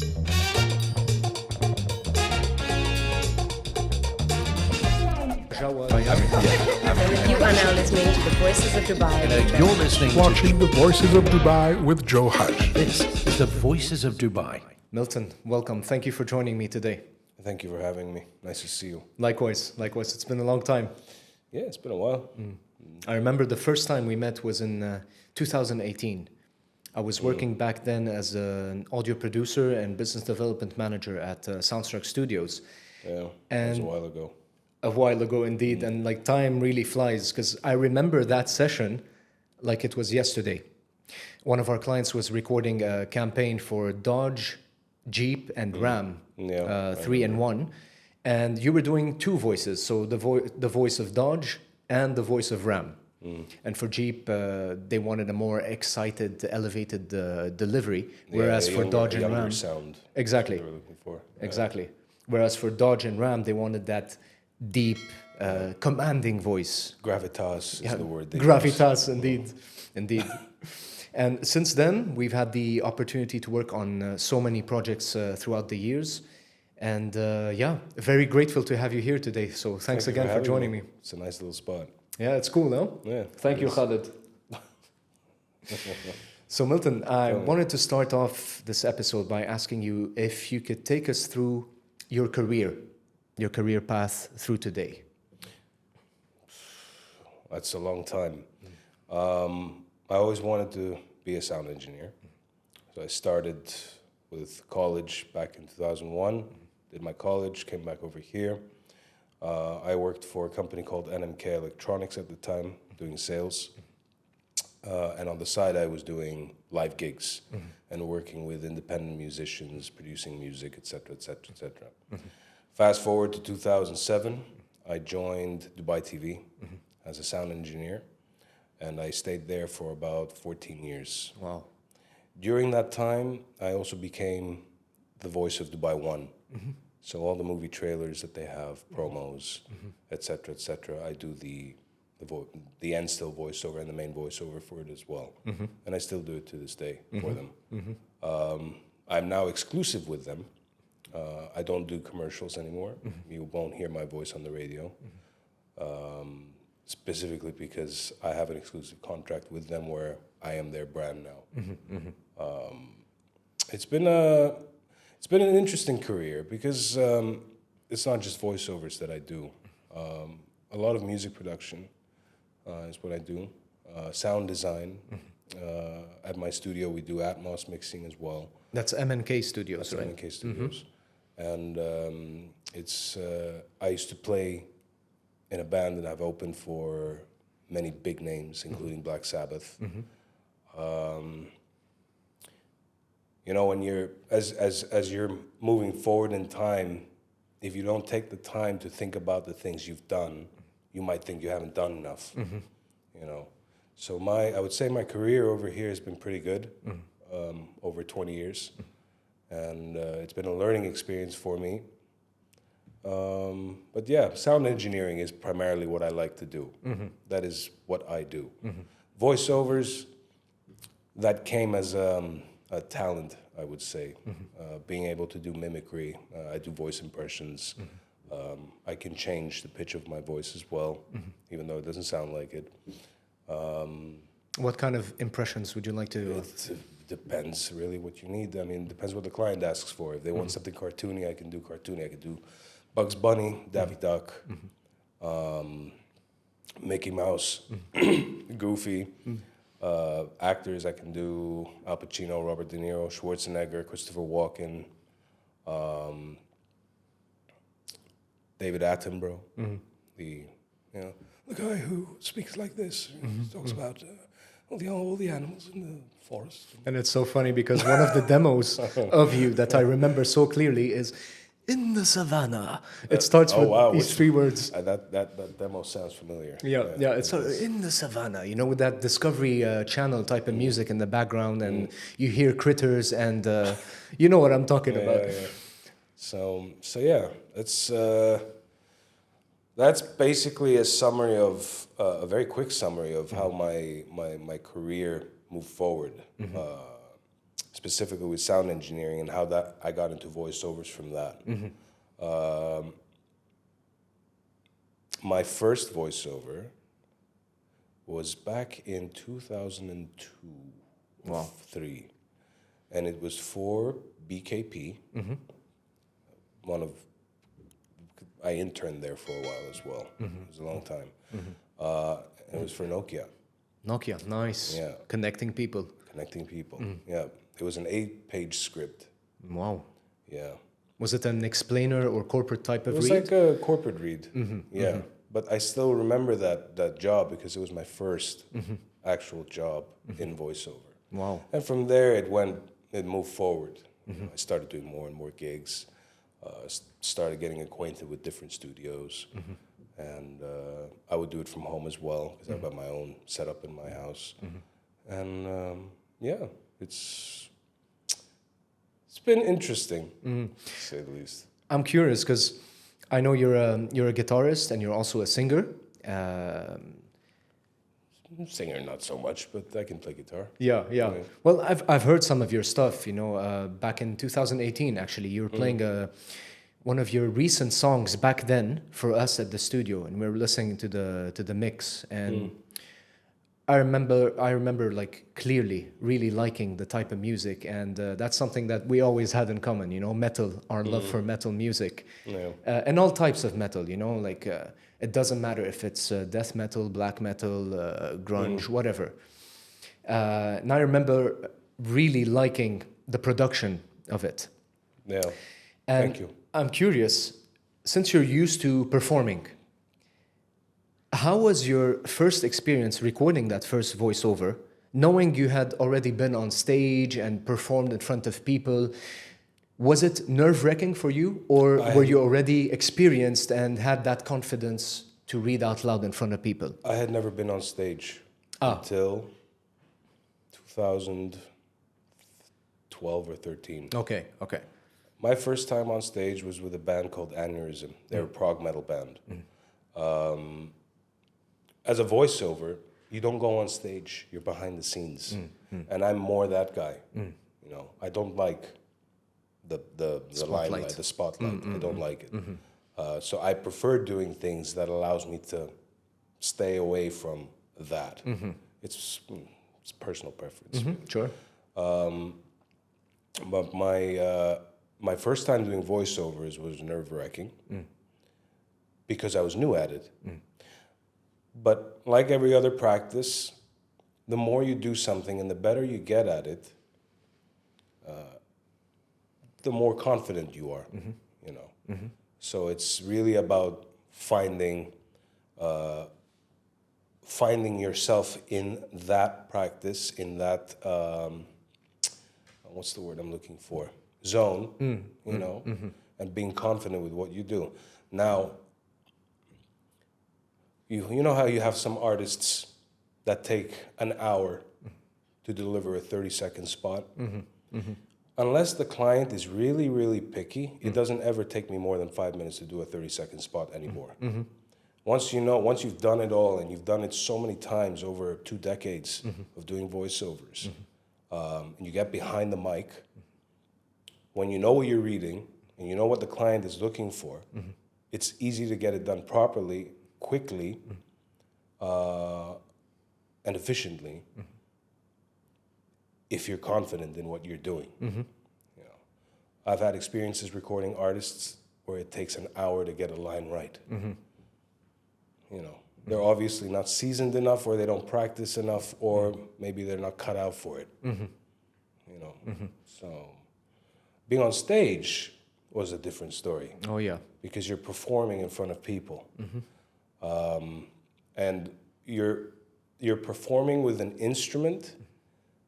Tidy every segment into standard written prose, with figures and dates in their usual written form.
You are now listening to the Voices of Dubai. You're listening Watching The Voices of Dubai with Joe Hage. This is the Voices of Dubai. Milton, welcome. Thank you for joining me today. Thank you for having me. Nice to see you. Likewise. It's been a long time. Yeah, it's been a while. I remember the first time we met was in 2018. I was working back then as an audio producer and business development manager at SoundStruck Studios. Yeah, that was a while ago. A while ago, indeed. And like time really flies because I remember that session like it was yesterday. One of our clients was recording a campaign for Dodge, Jeep, and Ram, 3-in-1. And you were doing two voices, so the voice of Dodge and the voice of Ram. And for Jeep, they wanted a more excited, elevated delivery, whereas for Dodge and Ram, sound. Exactly. They were looking for. Exactly. Whereas for Dodge and Ram, they wanted that deep, commanding voice. Gravitas is the word. They Gravitas, indeed. And since then, we've had the opportunity to work on so many projects throughout the years. And very grateful to have you here today. So thanks again for joining me. It's a nice little spot. Yeah, it's cool, no? Yeah. Thank you, Khaled. So Milton, I wanted to start off this episode by asking you if you could take us through your career path through today. That's a long time. I always wanted to be a sound engineer. So I started with college back in 2001, did my college, came back over here. I worked for a company called NMK Electronics at the time, doing sales. And on the side, I was doing live gigs and working with independent musicians, producing music, etc., etc., etc. Fast forward to 2007, I joined Dubai TV as a sound engineer, and I stayed there for about 14 years. Wow. During that time, I also became the voice of Dubai One. So all the movie trailers that they have, promos, etc., etc., I do the end still voiceover and the main voiceover for it as well. And I still do it to this day for them. I'm now exclusive with them. I don't do commercials anymore. You won't hear my voice on the radio. Specifically because I have an exclusive contract with them where I am their brand now. It's been an interesting career because it's not just voiceovers that I do. A lot of music production is what I do. Sound design. At my studio, we do Atmos mixing as well. That's MNK Studios, right? MNK Studios. And I used to play in a band that I've opened for many big names, including Black Sabbath. You know, when you're as you're moving forward in time, if you don't take the time to think about the things you've done, you might think you haven't done enough. You know, so I would say my career over here has been pretty good, over 20 years, and it's been a learning experience for me. But yeah, sound engineering is primarily what I like to do. That is what I do. Voiceovers, that came as a talent, I would say. Being able to do mimicry. I do voice impressions. I can change the pitch of my voice as well, even though it doesn't sound like it. What kind of impressions would you like to do? It depends really what you need. I mean, it depends what the client asks for. If they want something cartoony, I can do cartoony. I can do Bugs Bunny, Daffy Duck, Mickey Mouse, Goofy. Actors, I can do Al Pacino, Robert De Niro, Schwarzenegger, Christopher Walken, David Attenborough, the guy who speaks like this. He talks about all the animals in the forest. And it's so funny because one of the demos of you that I remember so clearly is in the savannah. It starts with these three words. That demo sounds familiar. Yeah, it's in the savannah, you know, with that Discovery Channel type of music in the background, and you hear critters, and you know what I'm talking about. Yeah. So yeah, that's basically a summary of a very quick summary of how my career moved forward. specifically with sound engineering and how that I got into voiceovers from that. My first voiceover was back in 2002, Wow. 3, and it was for BKP. I interned there for a while as well. It was a long time. It was for Nokia. Nokia, nice. Yeah. Connecting people. Connecting people. Yeah, it was an 8-page script. Wow. Yeah, Was it an explainer or corporate type of it was read? like a corporate read. Yeah, but I still remember that job because it was my first actual job in voiceover. Wow. And from there, it moved forward. I started doing more and more gigs. Started getting acquainted with different studios, and I would do it from home as well because I've got my own setup in my house. And yeah, it's been interesting, to say the least. I'm curious because I know you're a guitarist and you're also a singer. Singer, not so much, but I can play guitar. Yeah. Well, I've heard some of your stuff. Back in 2018, actually, you were playing one of your recent songs back then for us at the studio, and we were listening to the mix. And I remember like clearly really liking the type of music, and that's something that we always had in common. Metal, our love for metal music, and all types of metal. Like. It doesn't matter if it's death metal, black metal, grunge, whatever. And I remember really liking the production of it. Yeah, And thank you. I'm curious, since you're used to performing, how was your first experience recording that first voiceover, knowing you had already been on stage and performed in front of people? Was it nerve-wracking for you, or were you already experienced and had that confidence to read out loud in front of people? I had never been on stage until 2012 or 13. Okay. My first time on stage was with a band called Aneurysm. They're a prog metal band. As a voiceover, you don't go on stage, you're behind the scenes. And I'm more that guy. I don't like the limelight, the spotlight. I don't like it. So I prefer doing things that allows me to stay away from that. It's personal preference. Sure. But my first time doing voiceovers was nerve-wracking because I was new at it. But like every other practice, the more you do something and the better you get at it, the more confident you are, So it's really about finding yourself in that practice, in that, what's the word I'm looking for? Zone, and being confident with what you do. Now, you know how you have some artists that take an hour to deliver a 30-second spot? Unless the client is really, really picky, it doesn't ever take me more than 5 minutes to do a 30-second spot anymore. Once you've done it all, and you've done it so many times over 2 decades of doing voiceovers, and you get behind the mic, when you know what you're reading, and you know what the client is looking for, it's easy to get it done properly, quickly, and efficiently, if you're confident in what you're doing. I've had experiences recording artists where it takes an hour to get a line right. They're obviously not seasoned enough, or they don't practice enough, or maybe they're not cut out for it. So being on stage was a different story. Oh yeah. Because you're performing in front of people. And you're performing with an instrument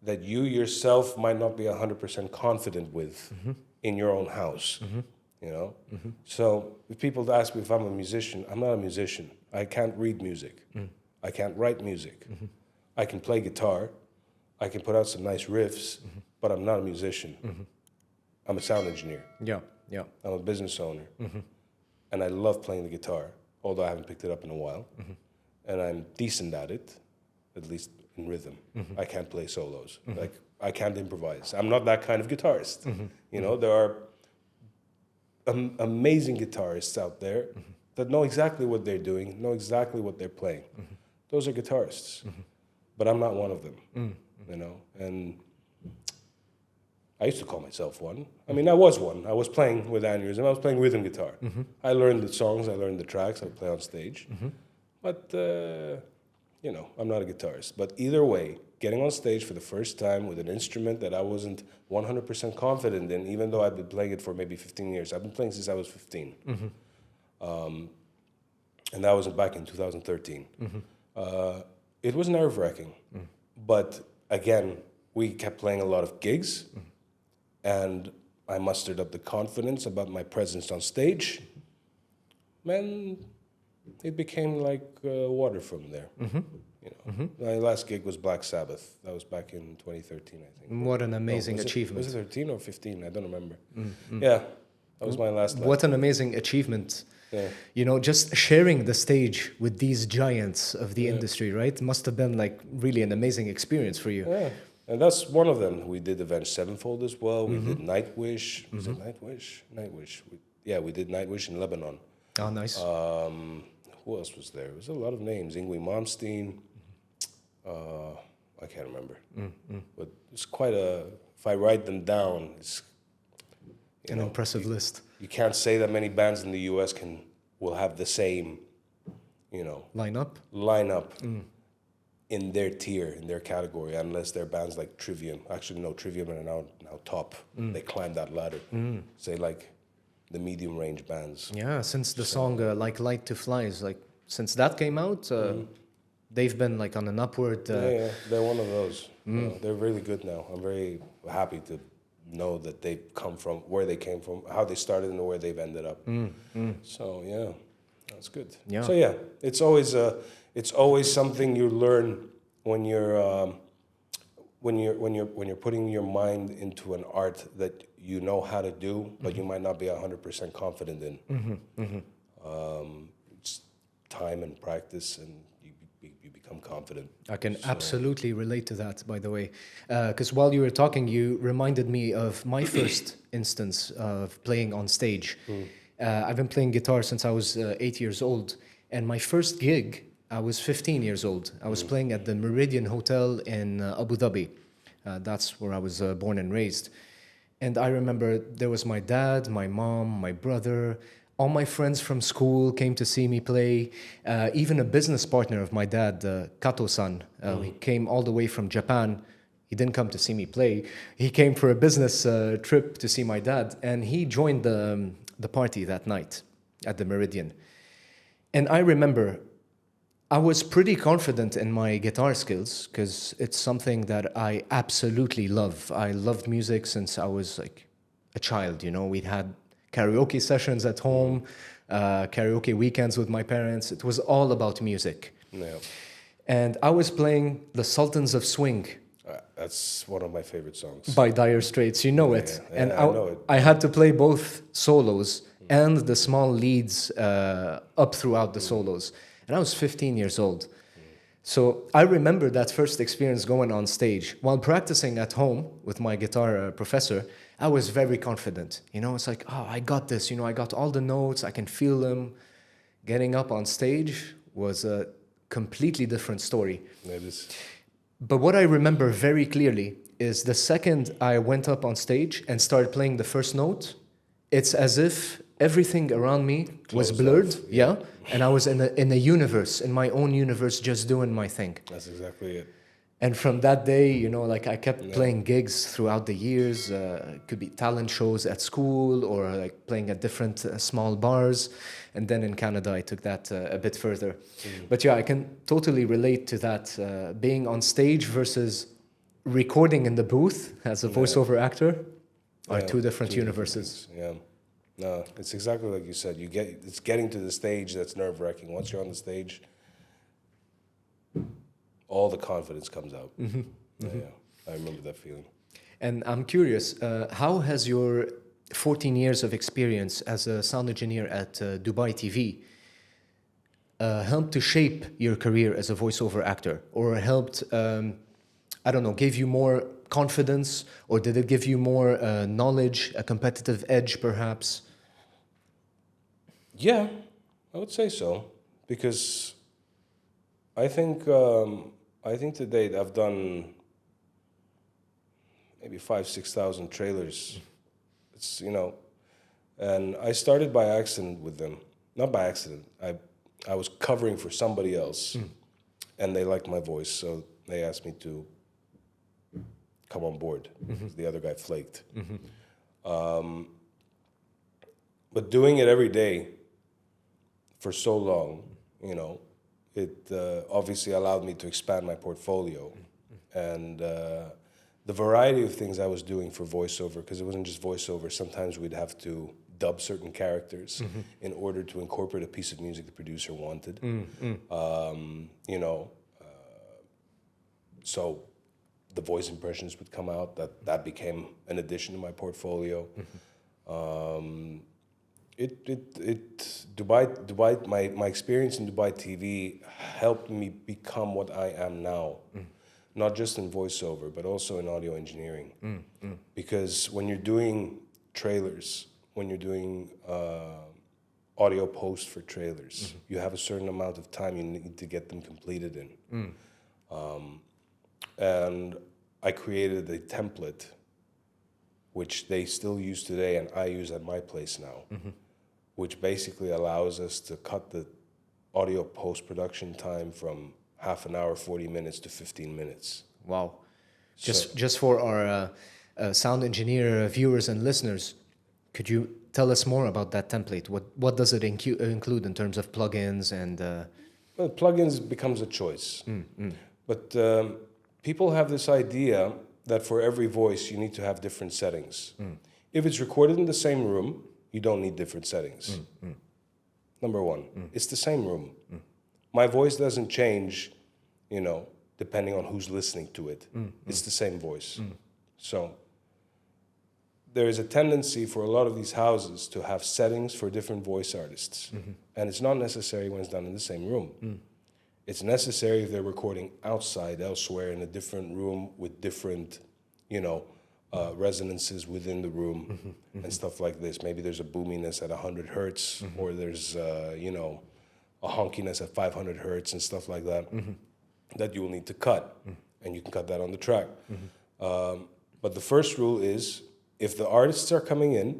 that you yourself might not be 100% confident with in your own house, So if people ask me if I'm a musician, I'm not a musician. I can't read music. I can't write music. I can play guitar. I can put out some nice riffs, but I'm not a musician. I'm a sound engineer. Yeah. I'm a business owner. And I love playing the guitar, although I haven't picked it up in a while. And I'm decent at it, at least in rhythm. I can't play solos. Like, I can't improvise. I'm not that kind of guitarist. You know, there are amazing guitarists out there that know exactly what they're doing, know exactly what they're playing. Those are guitarists. But I'm not one of them, you know. And I used to call myself one. I mean, I was one. I was playing with aneurysm. I was playing rhythm guitar. I learned the songs. I learned the tracks. I would play on stage. But, you know, I'm not a guitarist. But either way, getting on stage for the first time with an instrument that I wasn't 100% confident in, even though I've been playing it for maybe 15 years. I've been playing since I was 15. And that was back in 2013. It was nerve-wracking. But again, we kept playing a lot of gigs. And I mustered up the confidence about my presence on stage. Man, it became like water from there. You know, my last gig was Black Sabbath. That was back in 2013, I think. What an amazing achievement. Was it 13 or 15? I don't remember. Yeah, that was my last. What an amazing achievement. Yeah. You know, just sharing the stage with these giants of the industry, right? Must have been like really an amazing experience for you. Yeah, and that's one of them. We did Avenged Sevenfold as well. We did Nightwish. Was it Nightwish? Nightwish. We did Nightwish in Lebanon. Oh, nice. Who else was there? There was a lot of names. Yngwie Malmsteen. I can't remember. But it's quite a, if I write them down, it's an impressive list. You can't say that many bands in the U.S. will have the same, you know, lineup in their tier, in their category, unless they're bands like Trivium. Actually, no, Trivium are now top. They climbed that ladder. Say like the medium range bands. Yeah, since the song Like Light to Fly is like, since that came out, they've been like on an upward. Yeah, they're one of those. You know, they're really good now. I'm very happy to know that they've come from where they came from, how they started, and where they've ended up. So yeah, that's good. Yeah. So yeah, it's always something you learn when you're putting your mind into an art that you know how to do, but you might not be 100% confident in. It's time and practice, and you become confident. I can absolutely relate to that, by the way. Because while you were talking, you reminded me of my first instance of playing on stage. I've been playing guitar since I was 8 years old. And my first gig, I was 15 years old. I was playing at the Meridian Hotel in Abu Dhabi. That's where I was born and raised. And I remember there was my dad, my mom, my brother. All my friends from school came to see me play. Even a business partner of my dad, Kato-san, he came all the way from Japan. He didn't come to see me play. He came for a business trip to see my dad, and he joined the party that night at the Meridian. And I remember I was pretty confident in my guitar skills because it's something that I absolutely love. I loved music since I was like a child, you know. We'd had karaoke sessions at home, karaoke weekends with my parents. It was all about music. Yeah. And I was playing The Sultans of Swing. That's one of my favorite songs. By Dire Straits, you know it. Yeah, and I know it. I had to play both solos and the small leads up throughout the solos. And I was 15 years old. So I remember that first experience going on stage. While practicing at home with my guitar professor, I was very confident. You know, it's like, oh, I got this. You know, I got all the notes. I can feel them. Getting up on stage was a completely different story. It is. But what I remember very clearly is the second I went up on stage and started playing the first note, it's as if everything around me was blurred, and I was in a universe, in my own universe, just doing my thing. That's exactly it. And from that day, you know, like I kept playing gigs throughout the years. It could be talent shows at school or like playing at different small bars. And then in Canada, I took that a bit further. But yeah, I can totally relate to that. Being on stage versus recording in the booth as a voiceover actor are two different universes. No, it's exactly like you said. It's getting to the stage that's nerve-wracking. Once you're on the stage, all the confidence comes out. Yeah, I remember that feeling. And I'm curious, how has your 14 years of experience as a sound engineer at Dubai TV helped to shape your career as a voiceover actor, or helped, I don't know, gave you more confidence, or did it give you more knowledge, a competitive edge, perhaps? Yeah, I would say so, because I think to date I've done maybe 5,000-6,000 trailers. It's and I started by accident with them. Not by accident. I was covering for somebody else, and they liked my voice, so they asked me to come on board. The other guy flaked. But doing it every day for so long, it obviously allowed me to expand my portfolio. And the variety of things I was doing for voiceover, because it wasn't just voiceover, sometimes we'd have to dub certain characters in order to incorporate a piece of music the producer wanted. So the voice impressions would come out. That became an addition to my portfolio. Dubai, my experience in Dubai TV helped me become what I am now. Not just in voiceover, but also in audio engineering. Because when you're doing trailers, when you're doing audio post for trailers, you have a certain amount of time you need to get them completed in. And I created a template, which they still use today, and I use at my place now, which basically allows us to cut the audio post-production time from half an hour, 40 minutes to 15 minutes. Wow. Just for our sound engineer viewers and listeners, could you tell us more about that template? What does it include in terms of plugins and... Well, plugins becomes a choice. But people have this idea that for every voice you need to have different settings. If it's recorded in the same room, you don't need different settings. Number one, it's the same room. My voice doesn't change, depending on who's listening to it. It's the same voice. So there is a tendency for a lot of these houses to have settings for different voice artists. And it's not necessary when it's done in the same room. It's necessary if they're recording outside, elsewhere, in a different room with different, resonances within the room and stuff like this. Maybe there's a boominess at 100 hertz, or there's, a honkiness at 500 hertz and stuff like that, that you will need to cut. And you can cut that on the track. But the first rule is, if the artists are coming in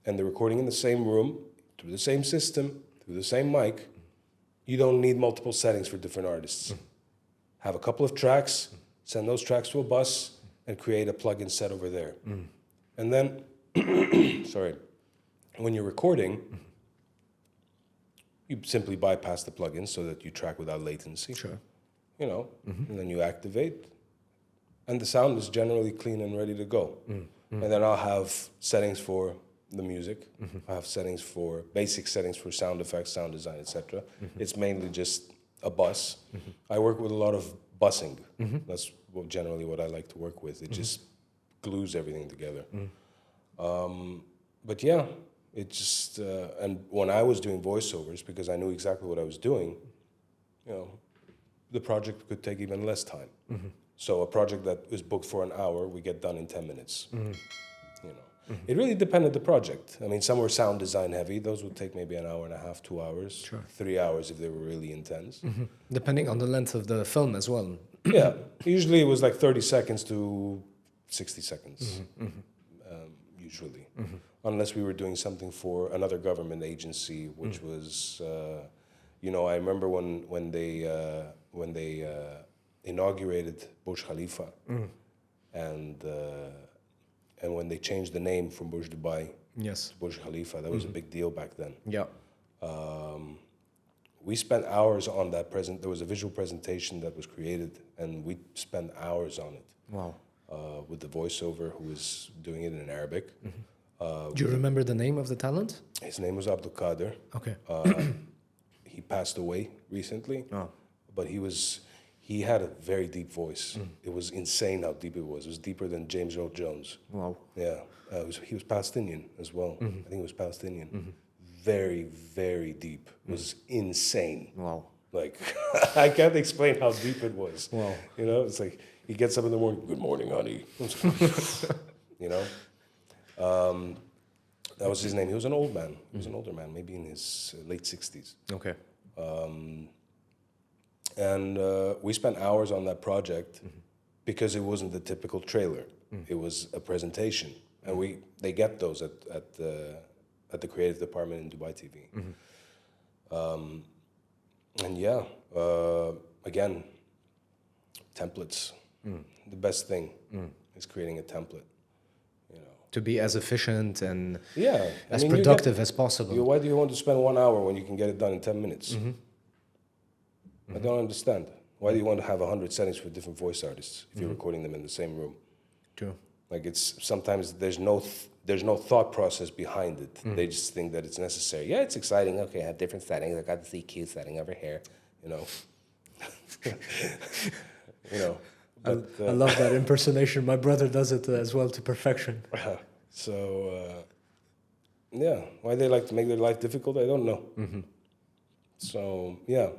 and they're recording in the same room, through the same system, through the same mic, you don't need multiple settings for different artists. Have a couple of tracks, send those tracks to a bus, and create a plugin set over there. And then, when you're recording, you simply bypass the plugin so that you track without latency. And then you activate, and the sound is generally clean and ready to go. And then I'll have settings for the music. I have basic settings for sound effects, sound design, etc. It's mainly just a bus. I work with a lot of busing. That's generally what I like to work with. It just glues everything together. But yeah, it just, and when I was doing voiceovers, because I knew exactly what I was doing, the project could take even less time. So a project that is booked for an hour, we get done in 10 minutes. It really depended the project. I mean, some were sound design heavy. Those would take maybe an hour and a half, 2 hours, 3 hours if they were really intense. Depending on the length of the film as well. Yeah, usually it was like 30 seconds to 60 seconds, usually. Unless we were doing something for another government agency, which was, I remember when they inaugurated Burj Khalifa, and when they changed the name from Burj Dubai to Burj Khalifa, that was a big deal back then. We spent hours on that There was a visual presentation that was created, and we spent hours on it. Wow. With the voiceover who was doing it in Arabic. Do you remember the name of the talent? His name was Abdul Qadir. Okay. He passed away recently, but he had a very deep voice. It was insane how deep it was. It was deeper than James Earl Jones. Wow. Yeah, he was Palestinian as well. I think he was Palestinian. very, very deep. It was insane. Wow. Like, I can't explain how deep it was. Wow. You know, it's like, he gets up in the morning, good morning, honey. You know? That was his name. He was an old man. He was an older man, maybe in his late 60s. Okay. And we spent hours on that project because it wasn't the typical trailer. It was a presentation. And they get those at the creative department in Dubai TV. And yeah, again, templates. The best thing is creating a template. You know, To be as efficient and yeah, as productive as possible. Why do you want to spend 1 hour when you can get it done in 10 minutes? I don't understand. Why do you want to have 100 settings for different voice artists if you're recording them in the same room? True. Like, it's sometimes there's no thought process behind it. They just think that it's necessary. Yeah, it's exciting. Okay, I have different settings. I got the CQ setting over here. You know. You know. But, I love that impersonation. My brother does it as well to perfection. So, yeah, why they like to make their life difficult, I don't know. So, yeah,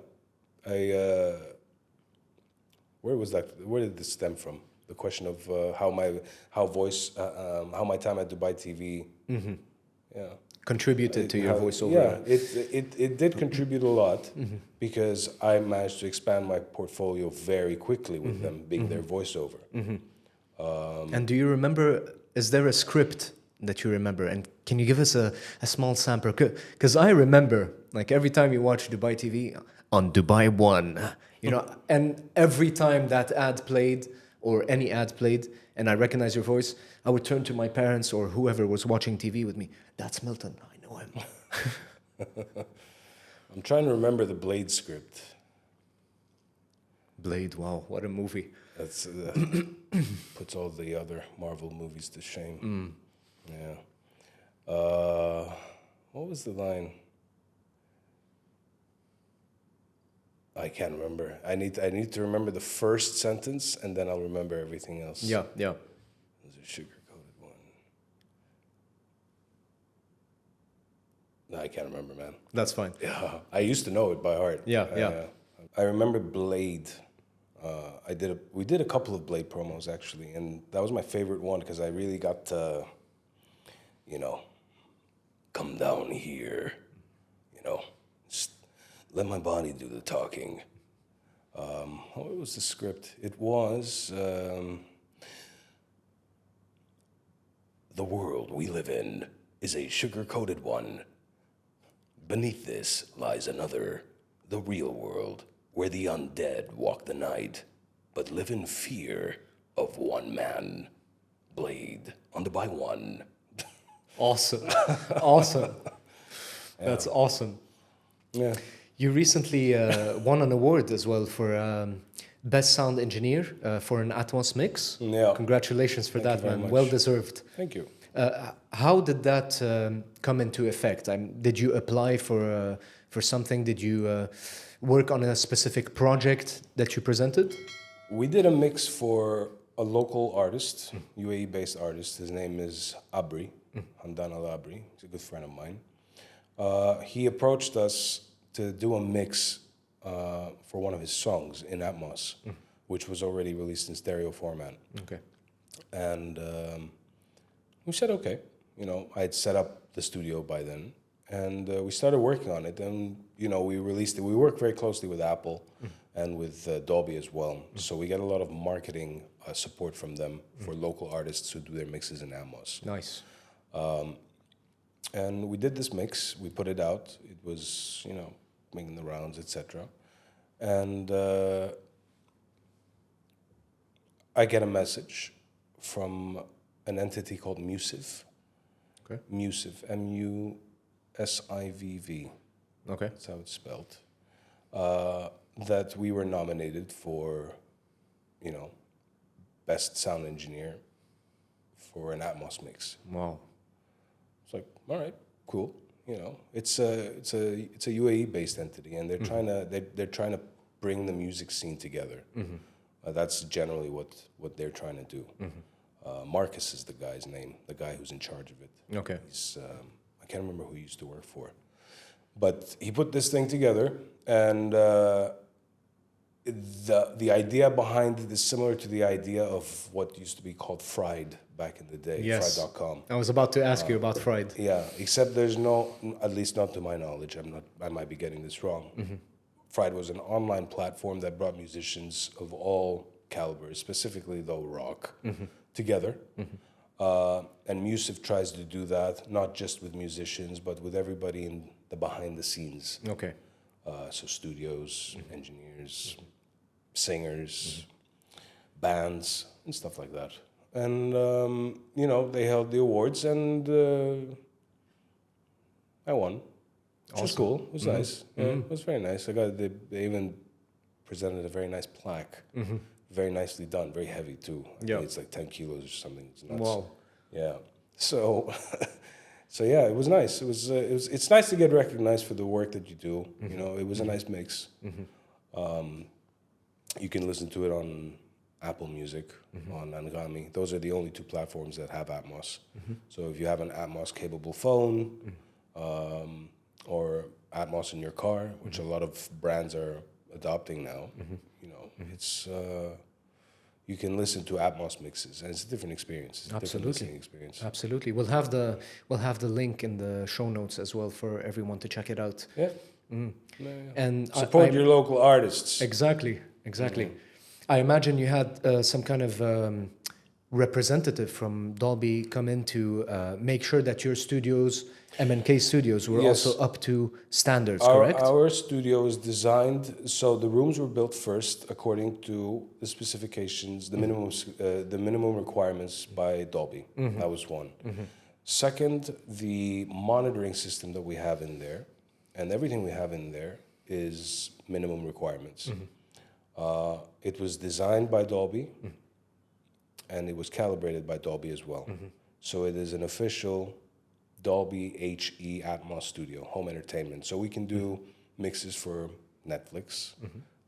where did this stem from? The question of how my time at Dubai TV, yeah, Contributed to your voiceover. Yeah, it did contribute a lot because I managed to expand my portfolio very quickly with them being their voiceover. And do you remember, is there a script that you remember? And can you give us a small sample? Because I remember, like, every time you watch Dubai TV, on Dubai 1, you know, and every time that ad played, or any ad played, and I recognize your voice, I would turn to my parents or whoever was watching TV with me. That's Milton, I know him. I'm trying to remember the Blade script. Blade, wow, what a movie. That's puts all the other Marvel movies to shame. Yeah. What was the line? I can't remember. I need to remember the first sentence, and then I'll remember everything else. Yeah. It was a sugar-coated one. No, I can't remember, man. That's fine. Yeah, I used to know it by heart. Yeah. I remember Blade. We did a couple of Blade promos, actually, and that was my favorite one because I really got to, you know, come down here, you know, just let my body do the talking. What was the script? It was, the world we live in is a sugar-coated one. Beneath this lies another, the real world, where the undead walk the night, but live in fear of one man, Blade, on Dubai 1. Awesome. Awesome. That's awesome. Yeah. You recently won an award as well for Best Sound Engineer for an Atmos mix. Yeah. Congratulations for that, you very man. much. Well deserved. Thank you. How did that come into effect? Did you apply for something? Did you work on a specific project that you presented? We did a mix for a local artist, U.A.E.-based artist. His name is Abri, Handan Al-Abri. He's a good friend of mine. He approached us to do a mix for one of his songs in Atmos, which was already released in stereo format. Okay. And we said, okay. You know, I had set up the studio by then, and we started working on it. And, you know, we released it. We work very closely with Apple and with Dolby as well. So we get a lot of marketing support from them for local artists who do their mixes in Atmos. Nice. And we did this mix. We put it out. It was, you know, making the rounds, etc. And I get a message from an entity called Musiv. Okay. Musiv, M-U-S-I-V-V. Okay. That's how it's spelled. That we were nominated for, you know, Best Sound Engineer for an Atmos mix. Wow. It's like, all right, cool. You know, it's a U.A.E. based entity, and they're trying to bring the music scene together. That's generally what they're trying to do. Marcus is the guy's name, the guy who's in charge of it. Okay. He's I can't remember who he used to work for, But he put this thing together, and the idea behind it is similar to the idea of what used to be called Fried back in the day, Yes. Fried.com. I was about to ask you about Fried. Yeah, except there's no, at least not to my knowledge, I might be getting this wrong. Fried was an online platform that brought musicians of all calibers, specifically though rock, together. And Musif tries to do that, not just with musicians, but with everybody in the behind the scenes. Okay. So studios, engineers, singers, bands, and stuff like that. And, they held the awards, and I won. Which was cool. It was nice. Yeah, it was very nice. They even presented a very nice plaque. Very nicely done. Very heavy, too. I think it's like 10 kilos or something. It's nuts. Wow. Yeah. So... So yeah, it was nice. It's nice to get recognized for the work that you do. It was a nice mix. You can listen to it on Apple Music, on Angami. Those are the only two platforms that have Atmos. So if you have an Atmos capable phone, or Atmos in your car, which a lot of brands are adopting now, it's you can listen to Atmos mixes, and it's a different experience. It's a different listening experience. Absolutely. We'll have the link in the show notes as well for everyone to check it out. Yeah. And Support your local artists. Exactly. I imagine you had some kind of representative from Dolby come in to make sure that your studios, MNK studios, were Yes. also up to standards, correct? Our studio is designed, so the rooms were built first according to the specifications, the minimum requirements by Dolby. That was one. Second, the monitoring system that we have in there, and everything we have in there is minimum requirements. It was designed by Dolby, and it was calibrated by Dolby as well. So it is an official Dolby HE Atmos studio, home entertainment. So we can do mixes for Netflix,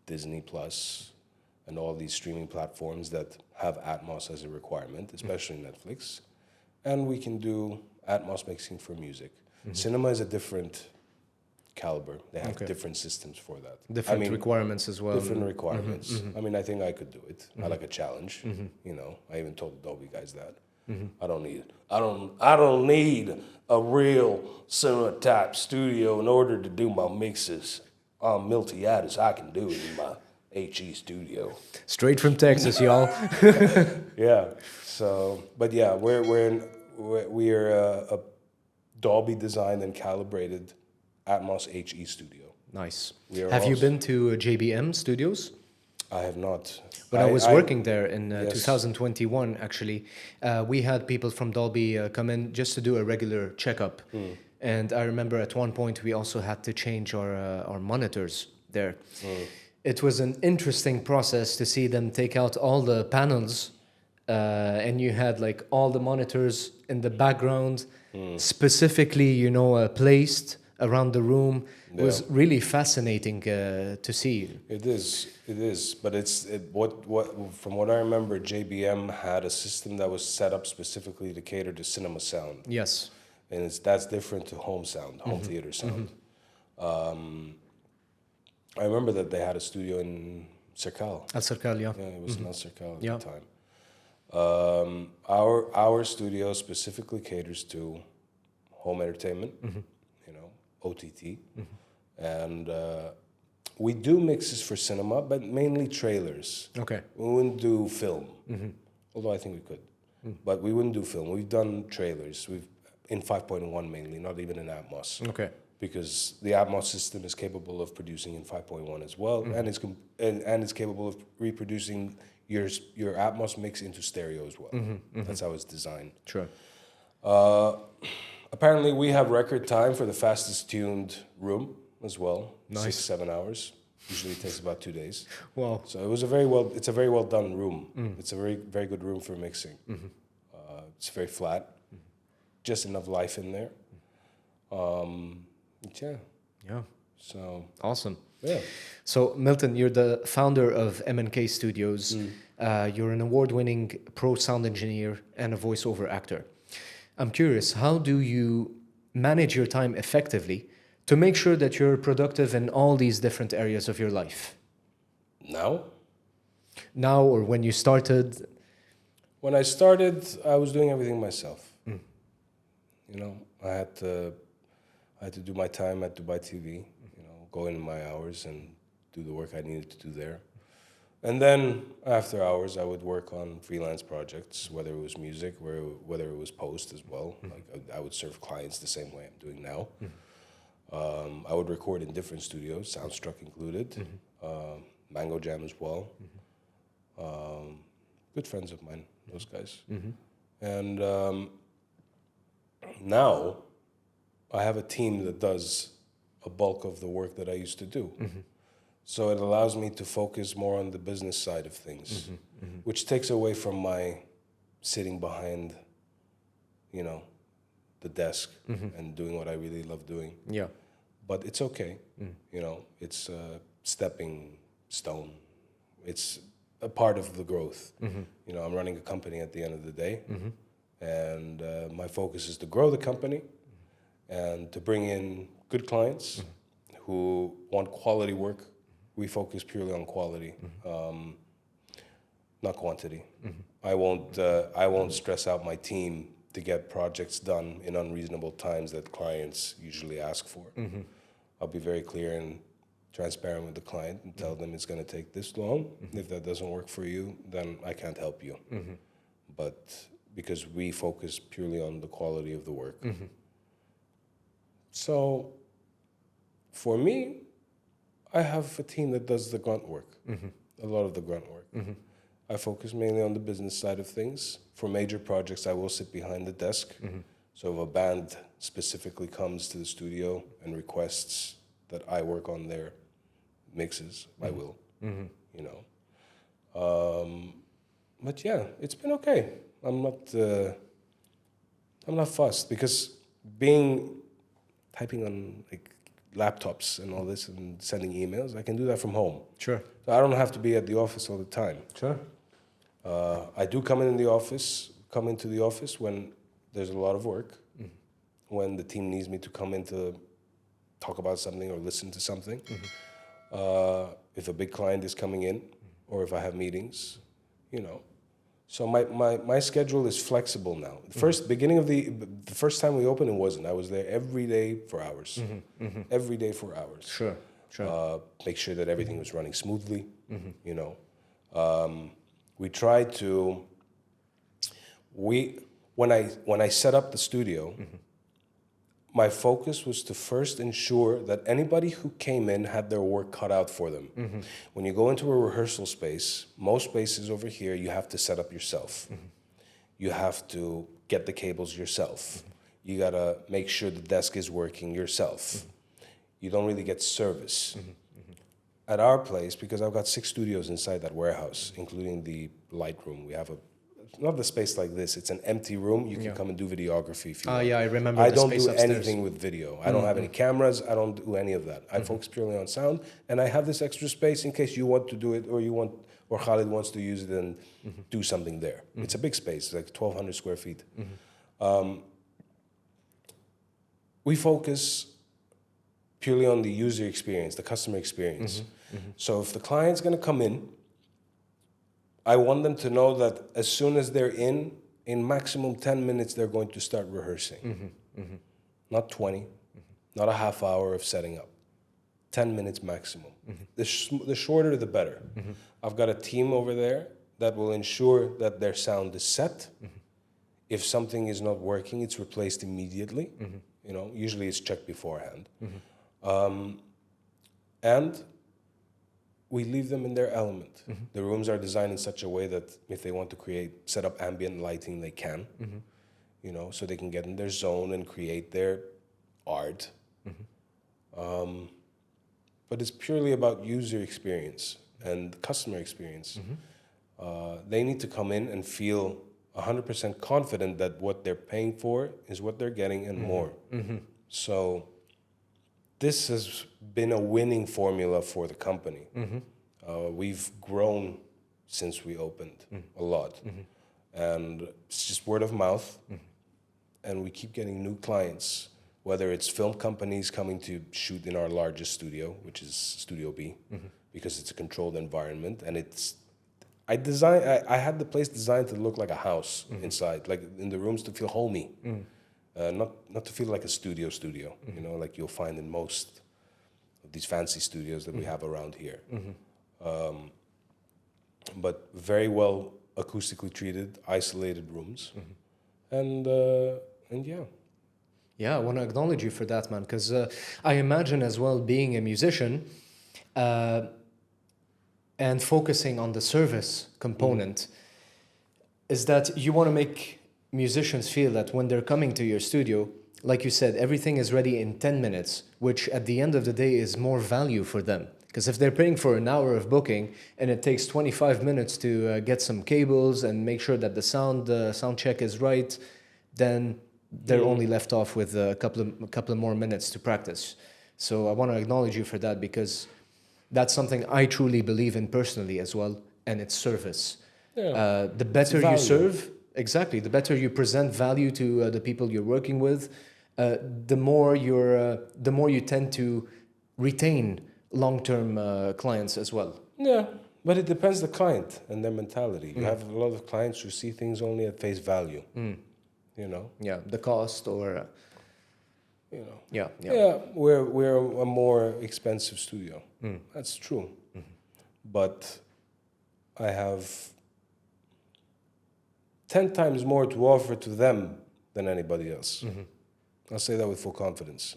Disney Plus, and all these streaming platforms that have Atmos as a requirement, especially Netflix. And we can do Atmos mixing for music. Cinema is a different caliber. They have different systems for that. Different requirements as well. Different requirements. I mean, I think I could do it. I like a challenge. I even told the Dolby guys that. I don't need a real cinema type studio in order to do my mixes on Miltiadis. I can do it in my HE studio. Straight from Texas, y'all. Yeah. So, but yeah, we're a Dolby designed and calibrated Atmos HE studio. Nice. Have you been to JBM Studios? I have not. When I was working there in 2021, actually, we had people from Dolby come in just to do a regular checkup. And I remember at one point we also had to change our monitors there. It was an interesting process to see them take out all the panels, and you had like all the monitors in the background, specifically, placed around the room. It was really fascinating to see. It is. But from what I remember, JBM had a system that was set up specifically to cater to cinema sound. Yes. And that's different to home sound, home theater sound. I remember that they had a studio in Cercal. At Cercal, yeah. Yeah, it was in Cercal at the time. Our studio specifically caters to home entertainment, OTT, and we do mixes for cinema, but mainly trailers. Okay. We wouldn't do film, although I think we could, but we wouldn't do film. We've done trailers. We've in 5.1 mainly, not even in Atmos. Okay. Because the Atmos system is capable of producing in 5.1 as well, and it's capable of reproducing your Atmos mix into stereo as well. That's how it's designed. Sure. Apparently, we have record time for the fastest tuned room as well. Nice. 6-7 hours. Usually, it takes about 2 days. Wow. So it's a very well done room. It's a very good room for mixing. It's very flat, just enough life in there. Yeah. So awesome. yeah. So Milton, you're the founder of MNK Studios. You're an award-winning pro sound engineer and a voiceover actor. I'm curious, how do you manage your time effectively to make sure that you're productive in all these different areas of your life? Now or when you started? When I started, I was doing everything myself. You know, I had to do my time at Dubai TV, you know, go in my hours and do the work I needed to do there. And then after hours, I would work on freelance projects, whether it was music, whether it was post as well. Like I would serve clients the same way I'm doing now. I would record in different studios, SoundStruck included, Mango Jam as well. Good friends of mine, those guys. And now I have a team that does a bulk of the work that I used to do. So it allows me to focus more on the business side of things, which takes away from my sitting behind, you know, the desk and doing what I really love doing. Yeah. But it's okay. You know, it's a stepping stone. It's a part of the growth. You know, I'm running a company at the end of the day, and my focus is to grow the company and to bring in good clients who want quality work. We focus purely on quality, not quantity. I won't stress out my team to get projects done in unreasonable times that clients usually ask for. I'll be very clear and transparent with the client and tell them it's going to take this long. If that doesn't work for you, then I can't help you. But because we focus purely on the quality of the work. So for me, I have a team that does the grunt work, a lot of the grunt work. I focus mainly on the business side of things. For major projects, I will sit behind the desk. So if a band specifically comes to the studio and requests that I work on their mixes, I will, you know. But yeah, it's been okay. I'm not fussed because typing on like laptops and all this and sending emails, I can do that from home. Sure. So I don't have to be at the office all the time. Sure. I do come into the office when there's a lot of work, when the team needs me to come in to talk about something or listen to something. If a big client is coming in or if I have meetings, you know. So my schedule is flexible now. The first time we opened, it wasn't. I was there every day for hours. Every day for hours. Sure. Make sure that everything was running smoothly, you know. We tried to, when I set up the studio, my focus was to first ensure that anybody who came in had their work cut out for them. When you go into a rehearsal space, most spaces over here, you have to set up yourself. You have to get the cables yourself. You gotta make sure the desk is working yourself. You don't really get service. At our place, because I've got 6 studios inside that warehouse, including the light room, we have not the space like this, it's an empty room. You can come and do videography if you want. Yeah, I remember I the don't space do upstairs. anything with video. I don't have any cameras. I don't do any of that. I focus purely on sound, and I have this extra space in case you want to do it or Khalid wants to use it and do something there. It's a big space, like 1,200 square feet. We focus purely on the user experience, the customer experience. So if the client's going to come in, I want them to know that as soon as they're in maximum 10 minutes, they're going to start rehearsing. Not 20, not a half hour of setting up. 10 minutes maximum. The shorter, the better. I've got a team over there that will ensure that their sound is set. If something is not working, it's replaced immediately. You know, usually it's checked beforehand. And we leave them in their element. The rooms are designed in such a way that if they want to set up ambient lighting, they can. You know, so they can get in their zone and create their art. But it's purely about user experience and customer experience. They need to come in and feel 100% confident that what they're paying for is what they're getting and more. So this has been a winning formula for the company. We've grown since we opened a lot. And it's just word of mouth. And we keep getting new clients whether it's film companies coming to shoot in our largest studio, which is Studio B, because it's a controlled environment, and I had the place designed to look like a house inside, like in the rooms to feel homey, not to feel like a studio, you know, like you'll find in most of these fancy studios that we have around here. But very well acoustically treated, isolated rooms, and yeah. Yeah, I want to acknowledge you for that, man, because I imagine as well, being a musician and focusing on the service component, is that you want to make musicians feel that when they're coming to your studio, like you said, everything is ready in 10 minutes, which at the end of the day is more value for them. Because if they're paying for an hour of booking and it takes 25 minutes to get some cables and make sure that the sound check is right, then they're only left off with a couple of more minutes to practice. So I want to acknowledge you for that, because that's something I truly believe in personally as well, and it's service. Yeah. The better you value. serve, exactly, the better you present value to the people you're working with, the more you tend to retain long-term clients as well. Yeah, but it depends the client and their mentality. You have a lot of clients who see things only at face value. You know. Yeah, the cost or. You know. Yeah. Yeah, we're a more expensive studio. That's true. But I have 10 times more to offer to them than anybody else. I'll say that with full confidence.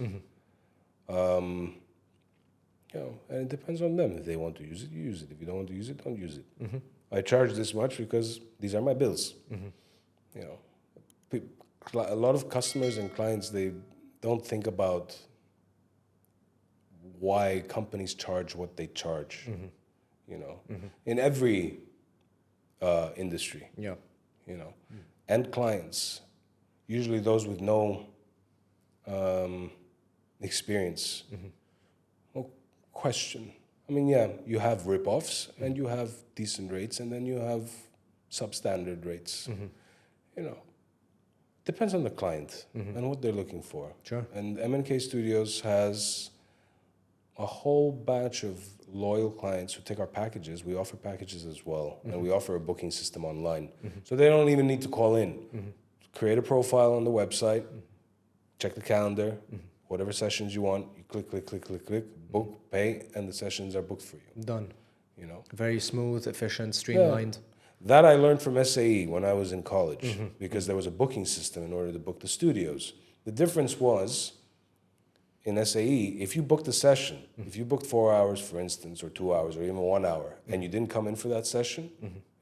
You know, and it depends on them. If they want to use it, you use it. If you don't want to use it, don't use it. I charge this much because these are my bills. You know, a lot of customers and clients, they don't think about why companies charge what they charge. You know, in every industry. Yeah. You know, and clients, usually those with no experience. No question. I mean, yeah, you have rip-offs and you have decent rates, and then you have substandard rates. You know, depends on the client and what they're looking for. Sure. And MNK Studios has a whole batch of loyal clients who take our packages. We offer packages as well, and we offer a booking system online. So they don't even need to call in. Create a profile on the website, check the calendar, whatever sessions you want, you click, book, pay, and the sessions are booked for you. Done. You know? Very smooth, efficient, streamlined. That I learned from SAE when I was in college, because there was a booking system in order to book the studios. The difference was, in SAE, if you booked a session, if you booked 4 hours, for instance, or 2 hours, or even 1 hour, and you didn't come in for that session,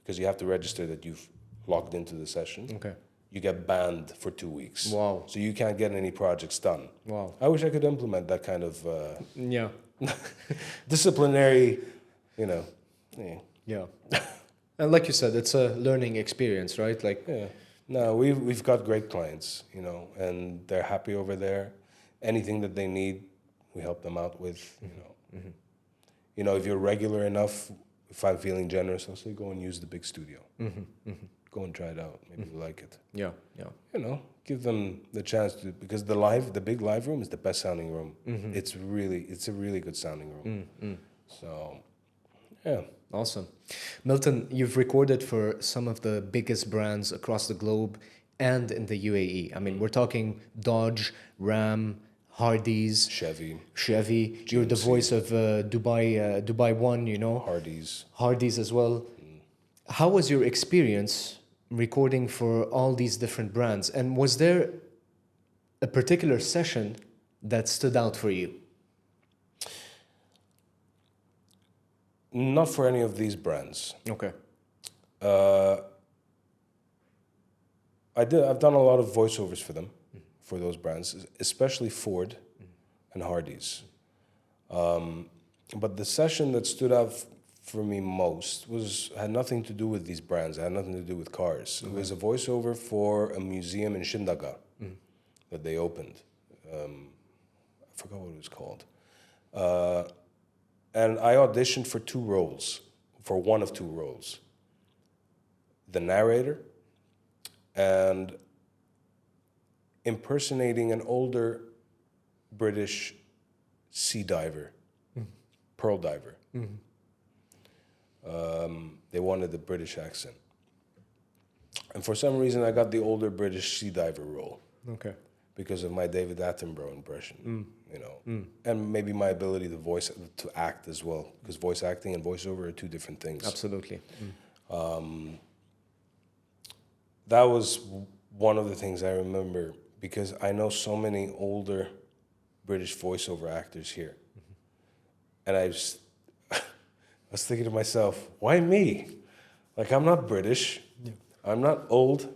because you have to register that you've logged into the session, Okay. you get banned for 2 weeks. Wow. So you can't get any projects done. Wow. I wish I could implement that kind of Yeah. disciplinary, you know. Yeah. And like you said, it's a learning experience, right? Like, Yeah. No, we've got great clients, you know, and they're happy over there. Anything that they need, we help them out with, you know. You know, if you're regular enough, if I'm feeling generous, I'll say go and use the big studio. Go and try it out. Maybe you like it. yeah. You know, give them the chance to, because the big live room is the best sounding room. It's a really good sounding room. So, yeah. Awesome. Milton, you've recorded for some of the biggest brands across the globe and in the U.A.E. I mean, we're talking Dodge, Ram, Hardee's, Chevy. You're the voice of Dubai One, you know. Hardee's as well. How was your experience recording for all these different brands? And was there a particular session that stood out for you? Not for any of these brands. Okay. I've done a lot of voiceovers for them, for those brands, especially Ford and Hardee's. But the session that stood out for me most had nothing to do with these brands. It had nothing to do with cars. It was a voiceover for a museum in Shindaga that they opened. I forgot what it was called. And I auditioned for one of two roles. The narrator and impersonating an older British sea diver, pearl diver. They wanted the British accent. And for some reason, I got the older British sea diver role. Okay. Because of my David Attenborough impression, you know, and maybe my ability to act as well, because voice acting and voiceover are two different things. Absolutely. That was one of the things I remember, because I know so many older British voiceover actors here, and I was thinking to myself, why me? Like, I'm not British, I'm not old.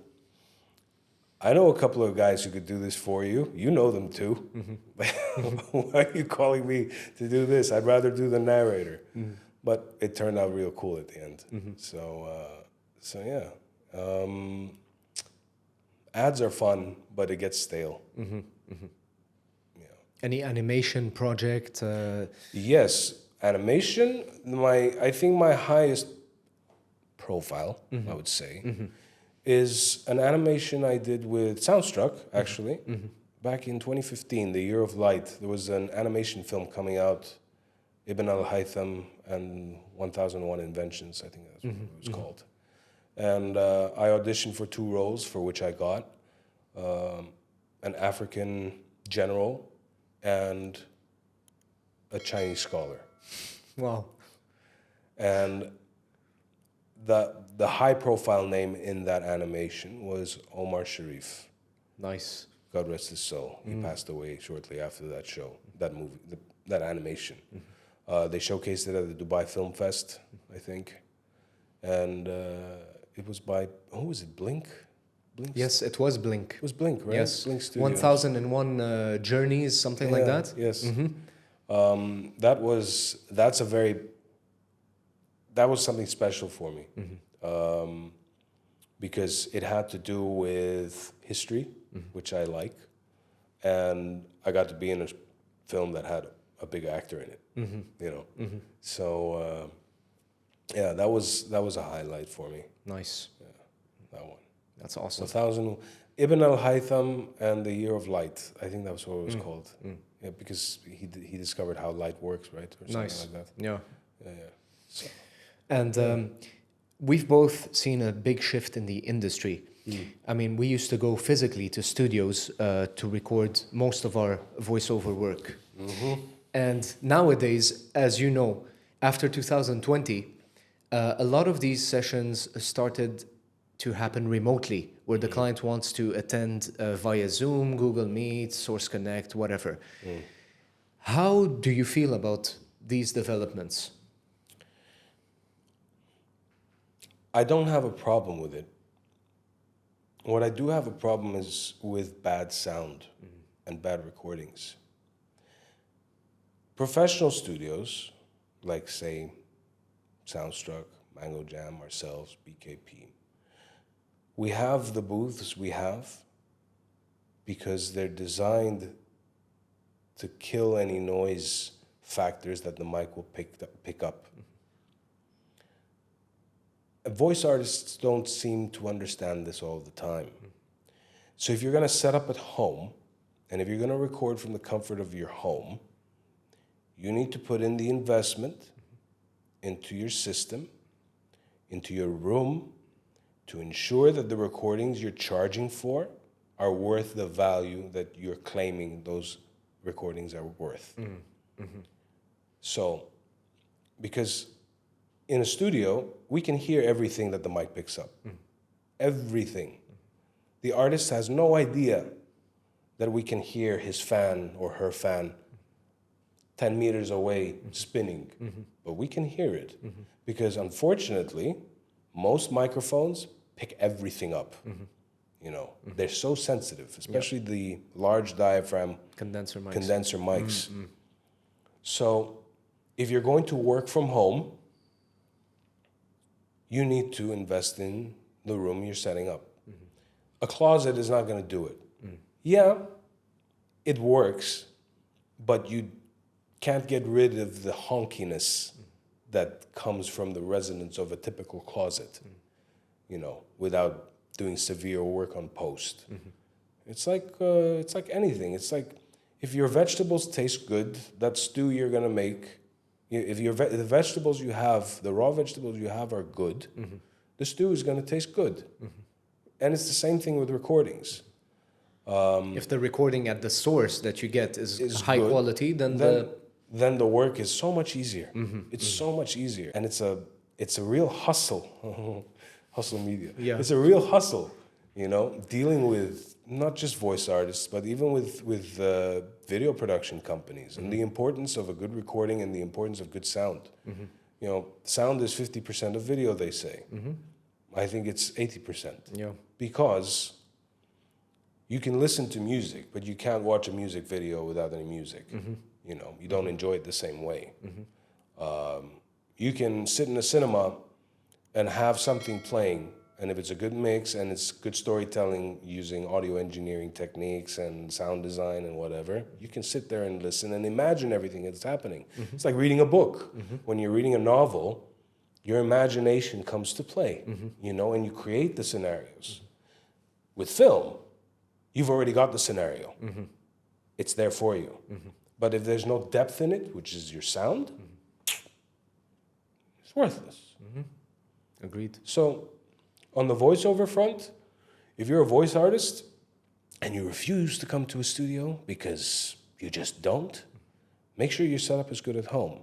I know a couple of guys who could do this for you. You know them too. Why are you calling me to do this? I'd rather do the narrator. But it turned out real cool at the end. So yeah. Ads are fun, but it gets stale. Yeah. Any animation project? Yes, animation. I think my highest profile, I would say, is an animation I did with SoundStruck, actually, back in 2015, the Year of Light. There was an animation film coming out, Ibn al-Haytham and 1001 Inventions, I think that's what it was called. And I auditioned for 2 roles, for which I got an African general and a Chinese scholar. Wow. And the high-profile name in that animation was Omar Sharif. Nice. God rest his soul. He passed away shortly after that show, that movie, that animation. They showcased it at the Dubai Film Fest, I think. And it was by, who was it, Blink? Yes, it was Blink. It was Blink, right? Yes. Blink Studios. 1001 Journeys, something like that? Yes. That was something special for me. Because it had to do with history, which I like, and I got to be in a film that had a big actor in it, you know. So yeah, that was a highlight for me. Nice. Yeah, that one. That's awesome. 1000 Ibn al-Haytham and the Year of Light. I think that was what it was called. Yeah, because he discovered how light works, right, or something Nice. like that. Yeah. Yeah. So. And we've both seen a big shift in the industry. I mean, we used to go physically to studios to record most of our voiceover work. And nowadays, as you know, after 2020, a lot of these sessions started to happen remotely, where the client wants to attend via Zoom, Google Meet, Source Connect, whatever. How do you feel about these developments? I don't have a problem with it. What I do have a problem is with bad sound and bad recordings. Professional studios, like say SoundStruck, Mango Jam, ourselves, BKP, we have the booths we have because they're designed to kill any noise factors that the mic will pick up. Voice artists don't seem to understand this all the time. So if you're going to set up at home, and if you're going to record from the comfort of your home, you need to put in the investment into your system, into your room, to ensure that the recordings you're charging for are worth the value that you're claiming those recordings are worth. So, because in a studio, we can hear everything that the mic picks up. Everything. The artist has no idea that we can hear his fan or her fan 10 meters away spinning, but we can hear it. Because unfortunately, most microphones pick everything up. You know, they're so sensitive, especially the large diaphragm Condenser mics. So if you're going to work from home, you need to invest in the room you're setting up. A closet is not going to do it. Yeah, it works, but you can't get rid of the honkiness that comes from the resonance of a typical closet, you know, without doing severe work on post. It's like anything. It's like if your vegetables taste good, that stew you're going to make, if the vegetables you have, the raw vegetables you have are good, the stew is going to taste good. And it's the same thing with recordings. If the recording at the source that you get is high good, quality, then the work is so much easier. It's so much easier. And it's a real hustle. Hustle media. Yeah. It's a real hustle, dealing with not just voice artists, but even with video production companies and the importance of a good recording and the importance of good sound. Sound is 50% of video, they say. I think it's 80%. Yeah. Because you can listen to music, but you can't watch a music video without any music. You don't enjoy it the same way. You can sit in a cinema and have something playing, and if it's a good mix and it's good storytelling using audio engineering techniques and sound design and whatever, you can sit there and listen and imagine everything that's happening. It's like reading a book. When you're reading a novel, your imagination comes to play, and you create the scenarios. With film, you've already got the scenario. It's there for you. But if there's no depth in it, which is your sound, it's worthless. Agreed. So on the voiceover front, if you're a voice artist and you refuse to come to a studio because you just don't, make sure your setup is good at home.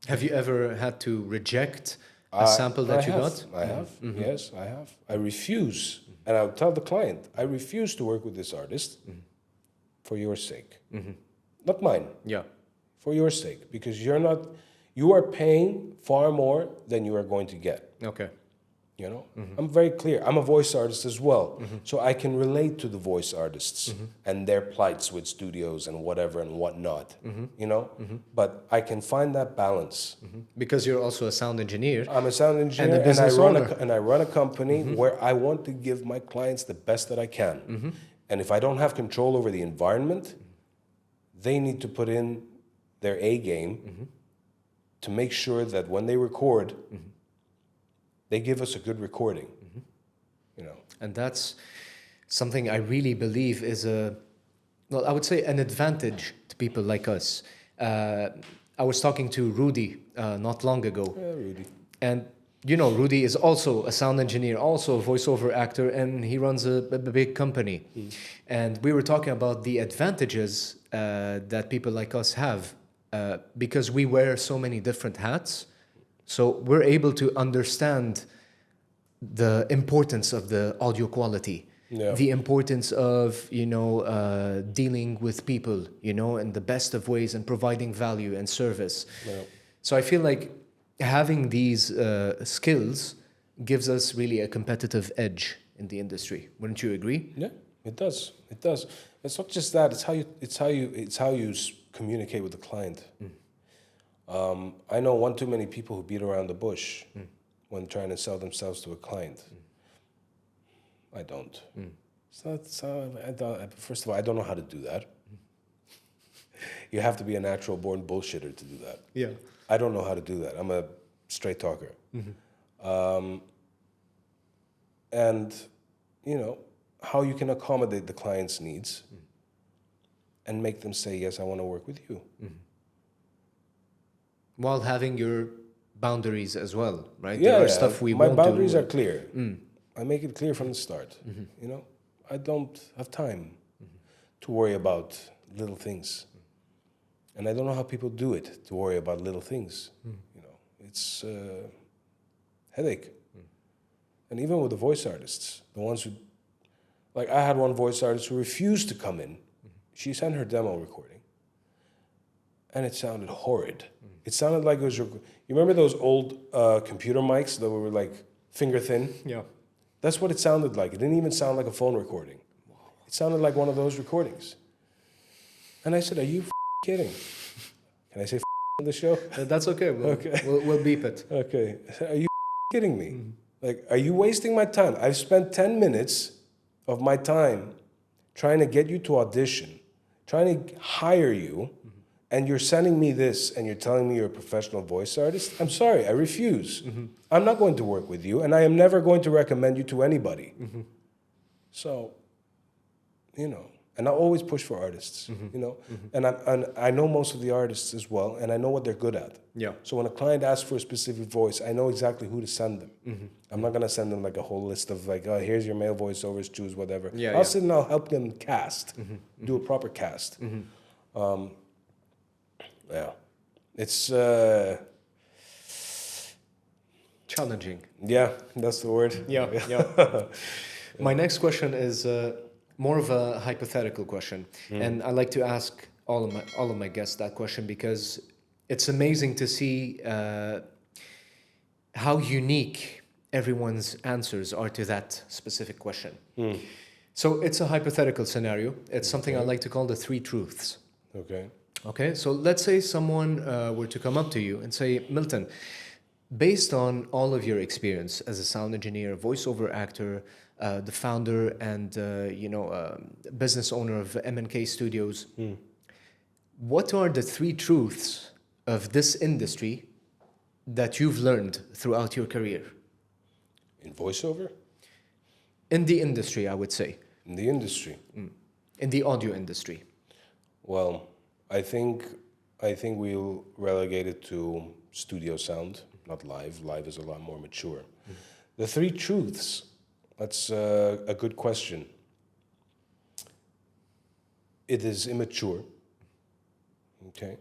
Have you ever had to reject a sample that you got? I have. Yes, I have. I refuse. And I'll tell the client, I refuse to work with this artist for your sake. Not mine. Yeah. For your sake. Because you are paying far more than you are going to get. Okay. I'm very clear. I'm a voice artist as well. So I can relate to the voice artists and their plights with studios and whatever and whatnot, But I can find that balance. Because you're also a sound engineer. I'm a sound engineer and a business owner. And I run a company where I want to give my clients the best that I can. And if I don't have control over the environment, they need to put in their A game to make sure that when they record, they give us a good recording, And that's something I really believe is I would say an advantage to people like us. I was talking to Rudy not long ago. Yeah, Rudy. And, Rudy is also a sound engineer, also a voiceover actor, and he runs a big company. And we were talking about the advantages that people like us have because we wear so many different hats. So we're able to understand the importance of the audio quality, the importance of, dealing with people, in the best of ways and providing value and service. Yeah. So I feel like having these skills gives us really a competitive edge in the industry. Wouldn't you agree? Yeah, it does. It does. It's not just that. It's how you communicate with the client. I know one too many people who beat around the bush when trying to sell themselves to a client. I don't. First of all, I don't know how to do that. You have to be a natural born bullshitter to do that. Yeah. I don't know how to do that. I'm a straight talker. And, how you can accommodate the client's needs and make them say, yes, I want to work with you. While having your boundaries as well, right? Yeah, there are stuff we my won't do. boundaries are clear. I make it clear from the start. I don't have time to worry about little things. And I don't know how people do it, to worry about little things. It's a headache. And even with the voice artists, the ones who, like I had one voice artist who refused to come in. She sent her demo recording. And it sounded horrid. It sounded like it was, you remember those old computer mics that were like finger thin? Yeah. That's what it sounded like. It didn't even sound like a phone recording. It sounded like one of those recordings. And I said, are you kidding? Can I say on the show? That's okay. We'll beep it. Okay. Are you kidding me? Like, are you wasting my time? I've spent 10 minutes of my time trying to get you to audition, trying to hire you, and you're sending me this and you're telling me you're a professional voice artist? I'm sorry, I refuse. I'm not going to work with you, and I am never going to recommend you to anybody. So, And I always push for artists, you know? And I know most of the artists as well, and I know what they're good at. Yeah. So when a client asks for a specific voice, I know exactly who to send them. I'm not gonna send them like a whole list of like, oh, here's your male voiceovers, choose whatever. Yeah, I'll sit and I'll help them cast, do a proper cast. Yeah, it's Challenging. yeah, that's the word. Yeah. My next question is more of a hypothetical question, and I like to ask all of my guests that question because it's amazing to see how unique everyone's answers are to that specific question. So it's a hypothetical scenario. It's something I like to call the 3 truths. Okay. Okay, so let's say someone were to come up to you and say, Milton, based on all of your experience as a sound engineer, voiceover actor, the founder and business owner of M&K Studios, what are the 3 truths of this industry that you've learned throughout your career? In voiceover? In the industry, I would say. In the industry? In the audio industry. Well, I think we'll relegate it to studio sound, not live. Live is a lot more mature. The 3 truths, that's a good question. It is immature, okay?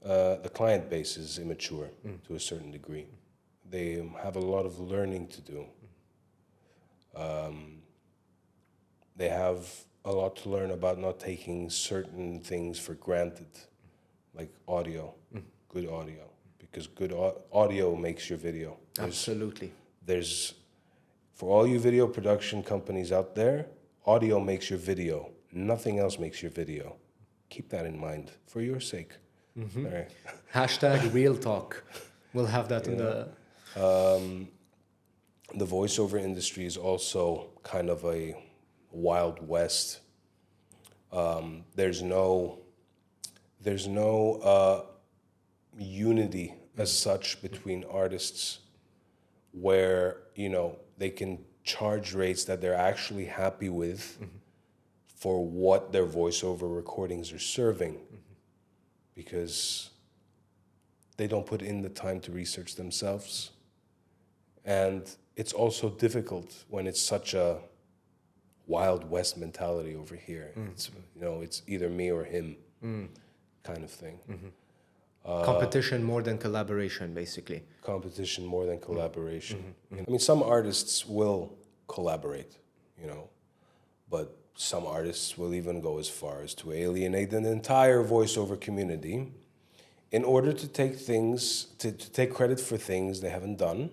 The client base is immature to a certain degree. They have a lot of learning to do. They have a lot to learn about not taking certain things for granted, like audio, good audio, because good audio makes your video. Absolutely. For all you video production companies out there, audio makes your video. Nothing else makes your video. Keep that in mind for your sake. All right. Hashtag real talk. We'll have that in the... The voiceover industry is also kind of a Wild West. There's no unity as such between artists where, you know, they can charge rates that they're actually happy with for what their voiceover recordings are serving, because they don't put in the time to research themselves. And it's also difficult when it's such a Wild West mentality over here. It's, you know, it's either me or him kind of thing. competition more than collaboration, basically. Competition more than collaboration. I mean, some artists will collaborate, you know, but some artists will even go as far as to alienate an entire voiceover community in order to take things, to take credit for things they haven't done,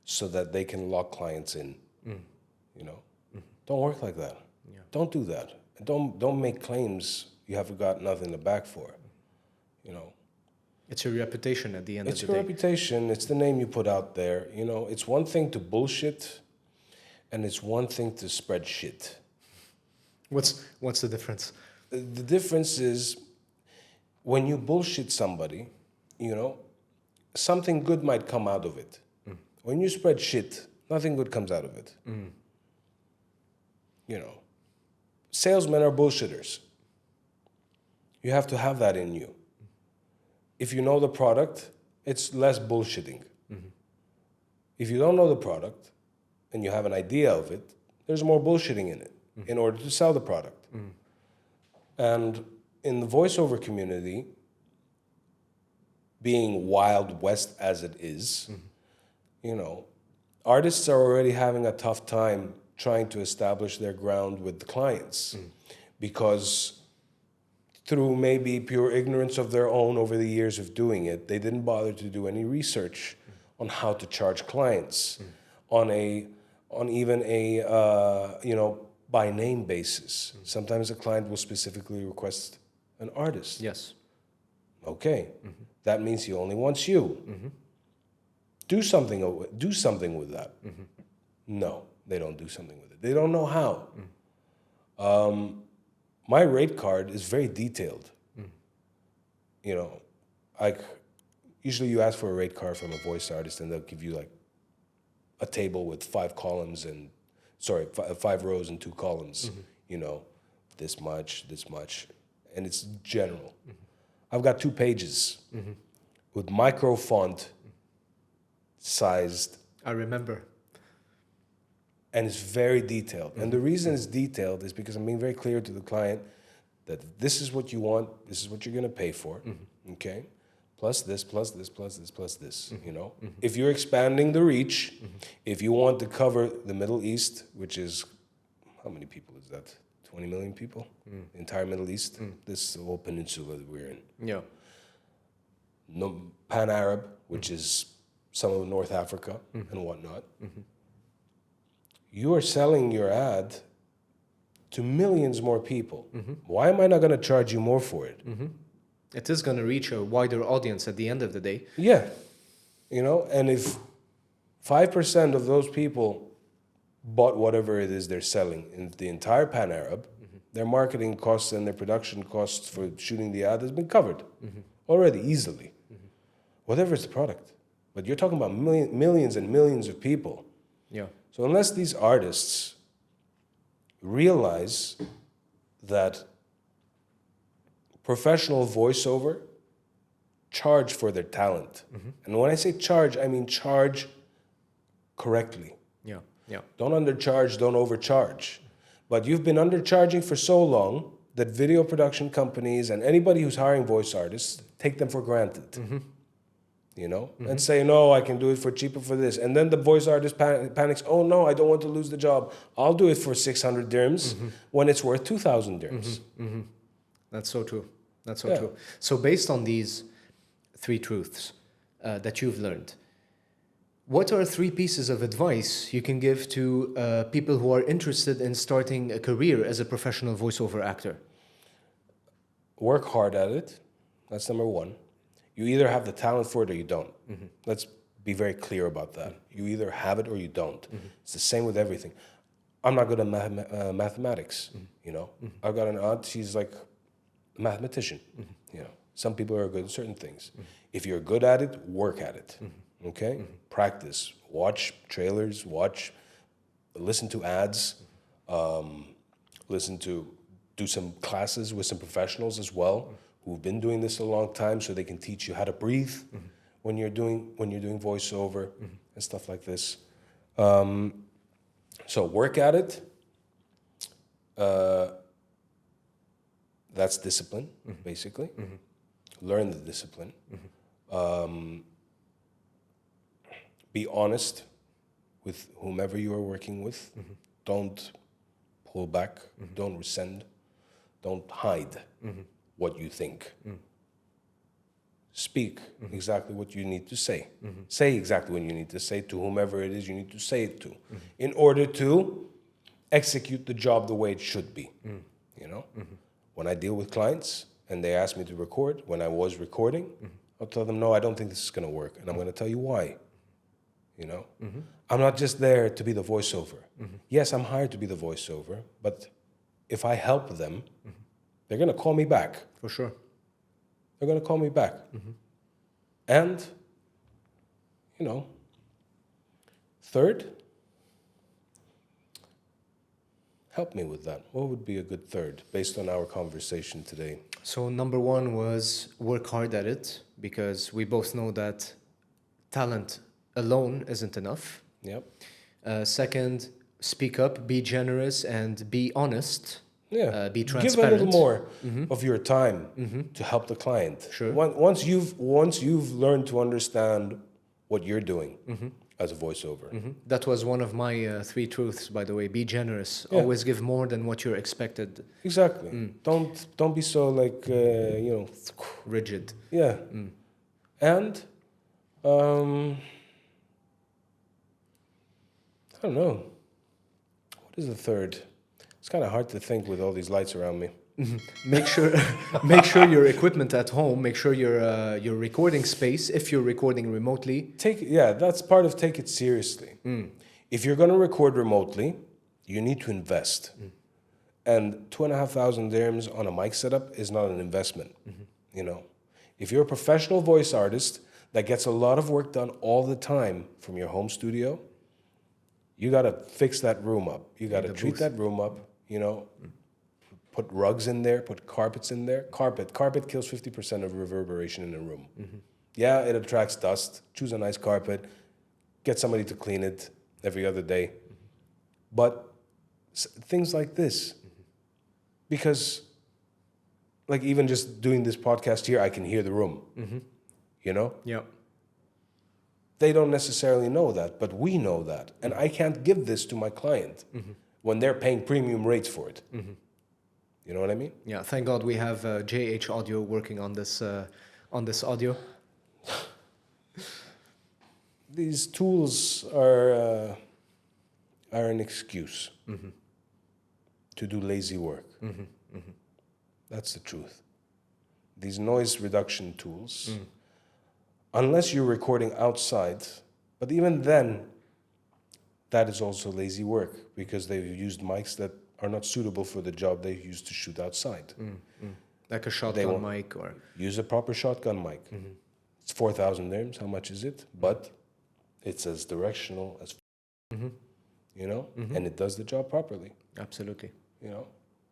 so that they can lock clients in, you know. Don't work like that. Yeah. Don't do that. And don't make claims you haven't got nothing to back for, you know. It's your reputation at the end of the day. It's your reputation. It's the name you put out there. You know, it's one thing to bullshit, and it's one thing to spread shit. What's the difference? The difference is when you bullshit somebody, you know, something good might come out of it. When you spread shit, nothing good comes out of it. You know, salesmen are bullshitters. You have to have that in you. If you know the product, it's less bullshitting. If you don't know the product and you have an idea of it, there's more bullshitting in it in order to sell the product. And in the voiceover community, being Wild West as it is, you know, artists are already having a tough time trying to establish their ground with the clients because through maybe pure ignorance of their own over the years of doing it, they didn't bother to do any research on how to charge clients on even a you know, by name basis. Sometimes a client will specifically request an artist. Yes. Okay, that means he only wants you. Do something with that. No, they don't do something with it. They don't know how. My rate card is very detailed. You know, like usually you ask for a rate card from a voice artist and they'll give you like a table with 5 columns and, 5 rows and 2 columns. this much, and it's general. I've got 2 pages with micro font sized. I remember. And it's very detailed. And the reason it's detailed is because I'm being very clear to the client that this is what you want, this is what you're going to pay for, okay? Plus this, plus this, plus this, plus this, If you're expanding the reach, if you want to cover the Middle East, which is, how many people is that? 20 million people? The entire Middle East? This whole peninsula that we're in. Yeah. No, Pan-Arab, which is some of North Africa and whatnot. You are selling your ad to millions more people. Why am I not going to charge you more for it? It is going to reach a wider audience at the end of the day. Yeah. And if 5% of those people bought whatever it is they're selling in the entire Pan-Arab, their marketing costs and their production costs for shooting the ad has been covered already, easily. Whatever is the product. But you're talking about millions and millions of people. Yeah. So unless these artists realize that professional voiceover charge for their talent. And when I say charge, I mean charge correctly. Yeah. Yeah. Don't undercharge, don't overcharge. But you've been undercharging for so long that video production companies and anybody who's hiring voice artists take them for granted. And say, no, I can do it for cheaper for this. And then the voice artist panics, oh no, I don't want to lose the job. I'll do it for 600 dirhams when it's worth 2,000 dirhams. That's so true. That's so true. So based on these 3 truths that you've learned, what are 3 pieces of advice you can give to people who are interested in starting a career as a professional voiceover actor? Work hard at it. That's number 1. You either have the talent for it or you don't. Let's be very clear about that. You either have it or you don't. It's the same with everything. I'm not good at mathematics, I've got an aunt, she's like a mathematician, Some people are good at certain things. If you're good at it, work at it, okay? Practice, watch trailers, listen to ads, do some classes with some professionals as well, who've been doing this a long time, so they can teach you how to breathe when you're doing voiceover and stuff like this. So work at it. That's discipline, basically. Learn the discipline. Be honest with whomever you are working with. Don't pull back. Don't rescind. Don't hide what you think. Speak exactly what you need to say. Say exactly what you need to say to whomever it is you need to say it to, in order to execute the job the way it should be. When I deal with clients and they ask me to record, when I was recording, I'll tell them, no, I don't think this is going to work, and I'm going to tell you why. I'm not just there to be the voiceover. Yes, I'm hired to be the voiceover, but if I help them, they're going to call me back. For sure. They're going to call me back. And, third, help me with that. What would be a good third based on our conversation today? So number 1 was work hard at it, because we both know that talent alone isn't enough. Yep. Second, speak up, be generous, and be honest. Yeah, be transparent. Give a little more of your time to help the client. Sure. Once you've learned to understand what you're doing as a voiceover. That was one of my 3 truths, by the way. Be generous. Always give more than what you're expected. Exactly. Don't be so rigid. Yeah. And I don't know. What is the third? It's kind of hard to think with all these lights around me. Make sure your equipment at home. Make sure your recording space, if you're recording remotely. That's part of take it seriously. If you're going to record remotely, you need to invest. And 2,500 dirhams on a mic setup is not an investment. If you're a professional voice artist that gets a lot of work done all the time from your home studio, you got to fix that room up. You got to treat that room up. you know, put rugs in there, put carpets in there. Carpet kills 50% of reverberation in a room. Yeah, it attracts dust. Choose a nice carpet. Get somebody to clean it every other day. But things like this, because like even just doing this podcast here, I can hear the room, you know? Yeah. They don't necessarily know that, but we know that. And I can't give this to my client when they're paying premium rates for it. You know what I mean? Yeah, thank God we have JH Audio working on this audio. These tools are an excuse to do lazy work. That's the truth. These noise reduction tools, unless you're recording outside, but even then, that is also lazy work because they've used mics that are not suitable for the job they used to shoot outside. Like a shotgun mic or... Use a proper shotgun mic. It's 4,000 dirhams. How much is it? But it's as directional as you know, and it does the job properly. Absolutely. You know,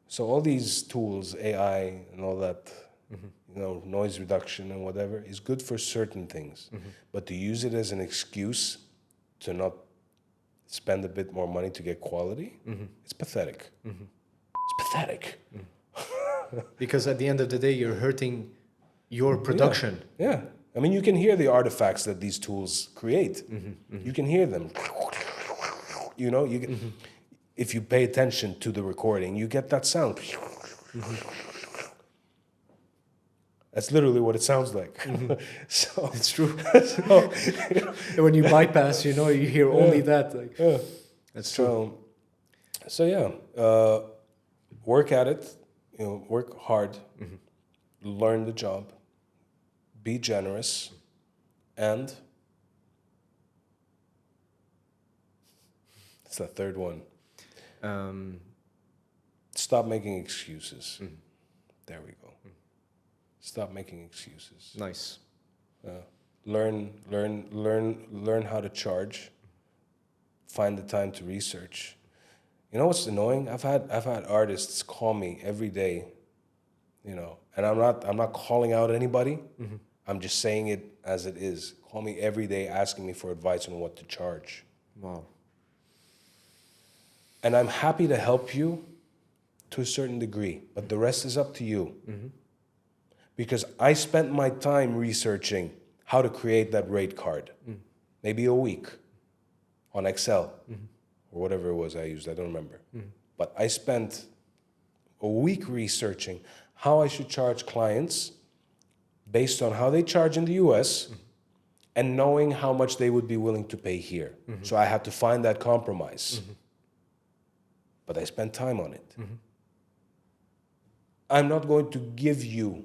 so all these tools, AI and all that, you know, noise reduction and whatever, is good for certain things. But to use it as an excuse to not spend a bit more money to get quality, it's pathetic. It's pathetic. Because at the end of the day, you're hurting your production. Yeah. I mean, you can hear the artifacts that these tools create. You can hear them. You know, you can, if you pay attention to the recording, you get that sound. That's literally what it sounds like. So It's true. And when you bypass, you know, you hear only that. Like, that's true. So yeah, work at it. You know, work hard. Learn the job. Be generous, and it's the third one. Stop making excuses. There we go. Stop making excuses. Nice. Learn how to charge. Find the time to research. You know what's annoying? I've had artists call me every day. You know, and I'm not calling out anybody. I'm just saying it as it is. Call me every day asking me for advice on what to charge. Wow. And I'm happy to help you to a certain degree, but the rest is up to you. Because I spent my time researching how to create that rate card. Maybe a week on Excel or whatever it was I used, I don't remember. But I spent a week researching how I should charge clients based on how they charge in the US and knowing how much they would be willing to pay here. So I had to find that compromise. But I spent time on it. I'm not going to give you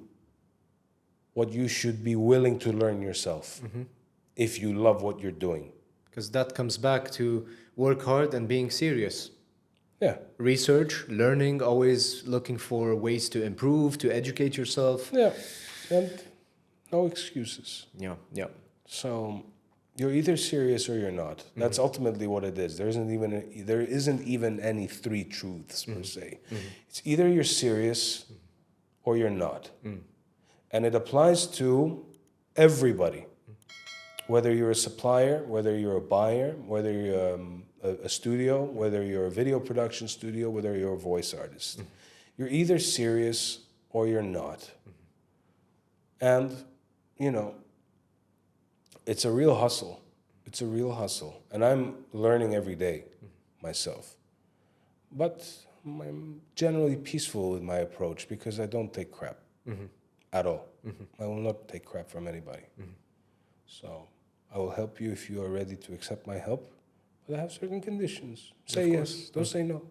what you should be willing to learn yourself if you love what you're doing. Because that comes back to work hard and being serious. Yeah. Research, learning, always looking for ways to improve, to educate yourself. Yeah. And no excuses. Yeah, yeah. So you're either serious or you're not. That's ultimately what it is. There isn't even any three truths per se. It's either you're serious or you're not. And it applies to everybody. Whether you're a supplier, whether you're a buyer, whether you're a studio, whether you're a video production studio, whether you're a voice artist. You're either serious or you're not. And, you know, it's a real hustle. It's a real hustle. And I'm learning every day myself. But I'm generally peaceful with my approach because I don't take crap at all. I will not take crap from anybody. So I will help you if you are ready to accept my help. But I have certain conditions. Say yes. Don't say no.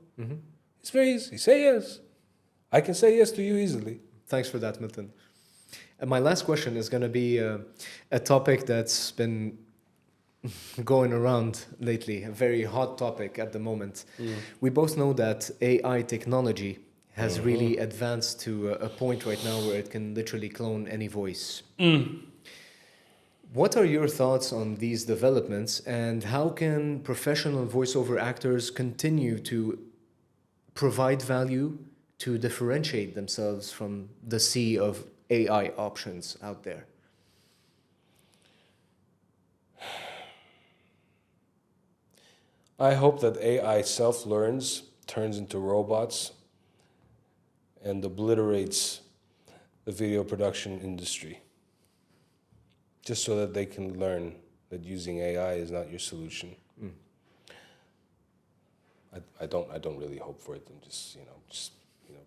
It's very easy. Say yes. I can say yes to you easily. Thanks for that, Milton. And my last question is going to be a topic that's been going around lately, a very hot topic at the moment. We both know that AI technology has really advanced to a point right now where it can literally clone any voice. What are your thoughts on these developments, and how can professional voiceover actors continue to provide value to differentiate themselves from the sea of AI options out there? I hope that AI self-learns, turns into robots, and obliterates the video production industry, just so that they can learn that using AI is not your solution. I don't really hope for it. I'm just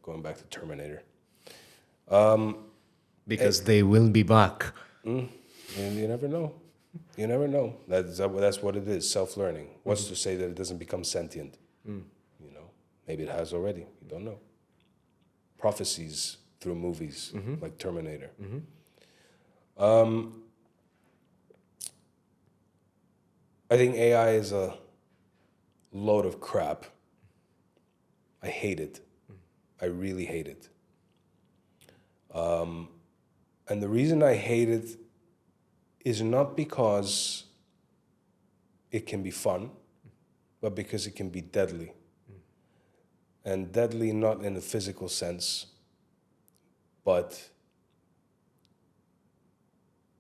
going back to Terminator. Because they will be back. And you never know. You never know. That's what it is, self-learning. What's to say that it doesn't become sentient? Maybe it has already. You don't know. Prophecies through movies like Terminator. I think AI is a load of crap. I hate it. I really hate it. And the reason I hate it is not because it can be fun, but because it can be deadly. And deadly not in a physical sense, but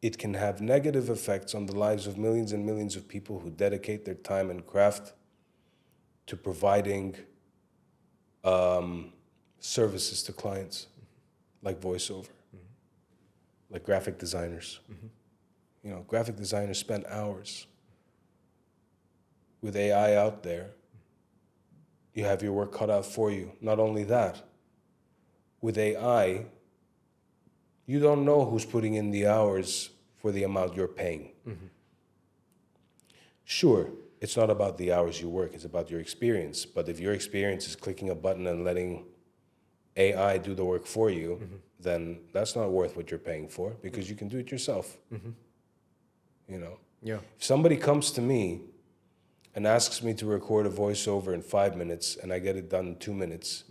it can have negative effects on the lives of millions and millions of people who dedicate their time and craft to providing services to clients, like voiceover, like graphic designers. Graphic designers spend hours. With AI out there, you have your work cut out for you. Not only that, with AI, you don't know who's putting in the hours for the amount you're paying. Sure, it's not about the hours you work, it's about your experience. But if your experience is clicking a button and letting AI do the work for you, then that's not worth what you're paying for, because you can do it yourself. Yeah. If somebody comes to me and asks me to record a voiceover in 5 minutes and I get it done in 2 minutes,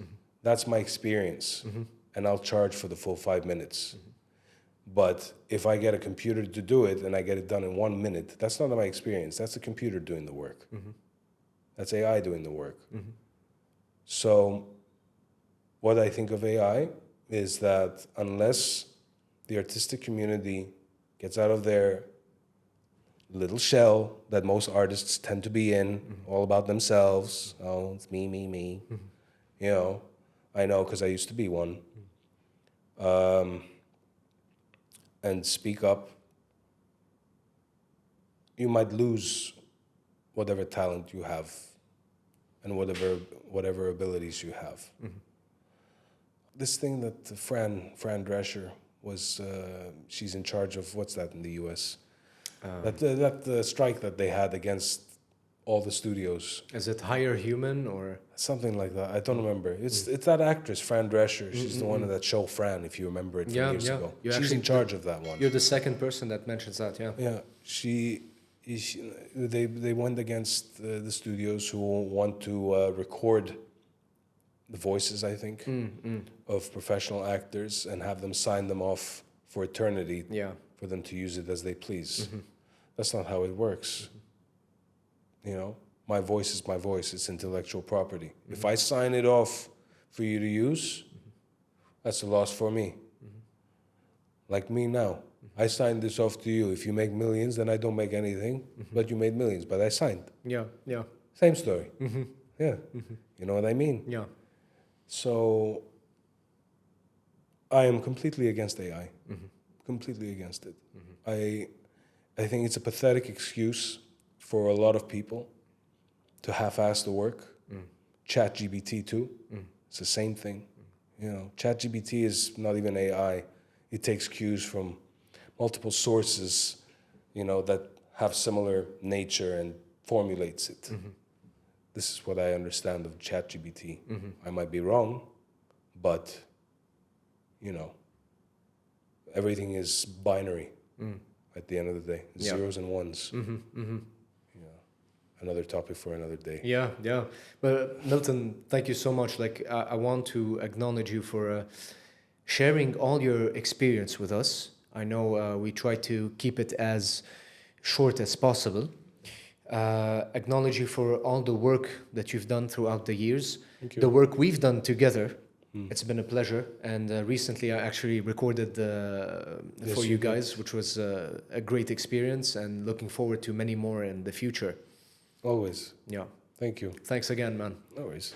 that's my experience. And I'll charge for the full 5 minutes. But if I get a computer to do it and I get it done in 1 minute, that's not my experience. That's the computer doing the work. That's AI doing the work. So what I think of AI is that unless the artistic community gets out of their little shell that most artists tend to be in, all about themselves. Oh, it's me, me, me. I know because I used to be one. And speak up, you might lose whatever talent you have and whatever abilities you have. This thing that Fran Drescher was, she's in charge of, what's that in the U.S.? That strike that they had against all the studios. Is it Higher Human or? Something like that. I don't remember. It's that actress, Fran Drescher. She's the one of that show Fran, if you remember it from years ago. She's in charge of that one. You're the second person that mentions that, yeah. Yeah, they went against the studios who want to record the voices, I think, of professional actors and have them sign them off for eternity for them to use it as they please. That's not how it works. My voice is my voice. It's intellectual property. If I sign it off for you to use, that's a loss for me. Like me now. I signed this off to you. If you make millions, then I don't make anything. But you made millions, but I signed. Yeah. Same story. Yeah. You know what I mean? Yeah. So I am completely against AI. Completely against it. I think it's a pathetic excuse for a lot of people to half-ass the work. ChatGPT too. It's the same thing. ChatGPT is not even AI. It takes cues from multiple sources, that have similar nature and formulates it. This is what I understand of ChatGPT. I might be wrong, but, everything is binary at the end of the day. Zeros and ones. Another topic for another day. Yeah. But Milton, thank you so much. I want to acknowledge you for sharing all your experience with us. I know we try to keep it as short as possible. Acknowledge you for all the work that you've done throughout the years, Thank you. the work we've done together. It's been a pleasure. And recently I actually recorded Yes, for you you did. guys, which was a great experience, and looking forward to many more in the future. Always. Yeah. Thank you. Thanks again, man. No worries.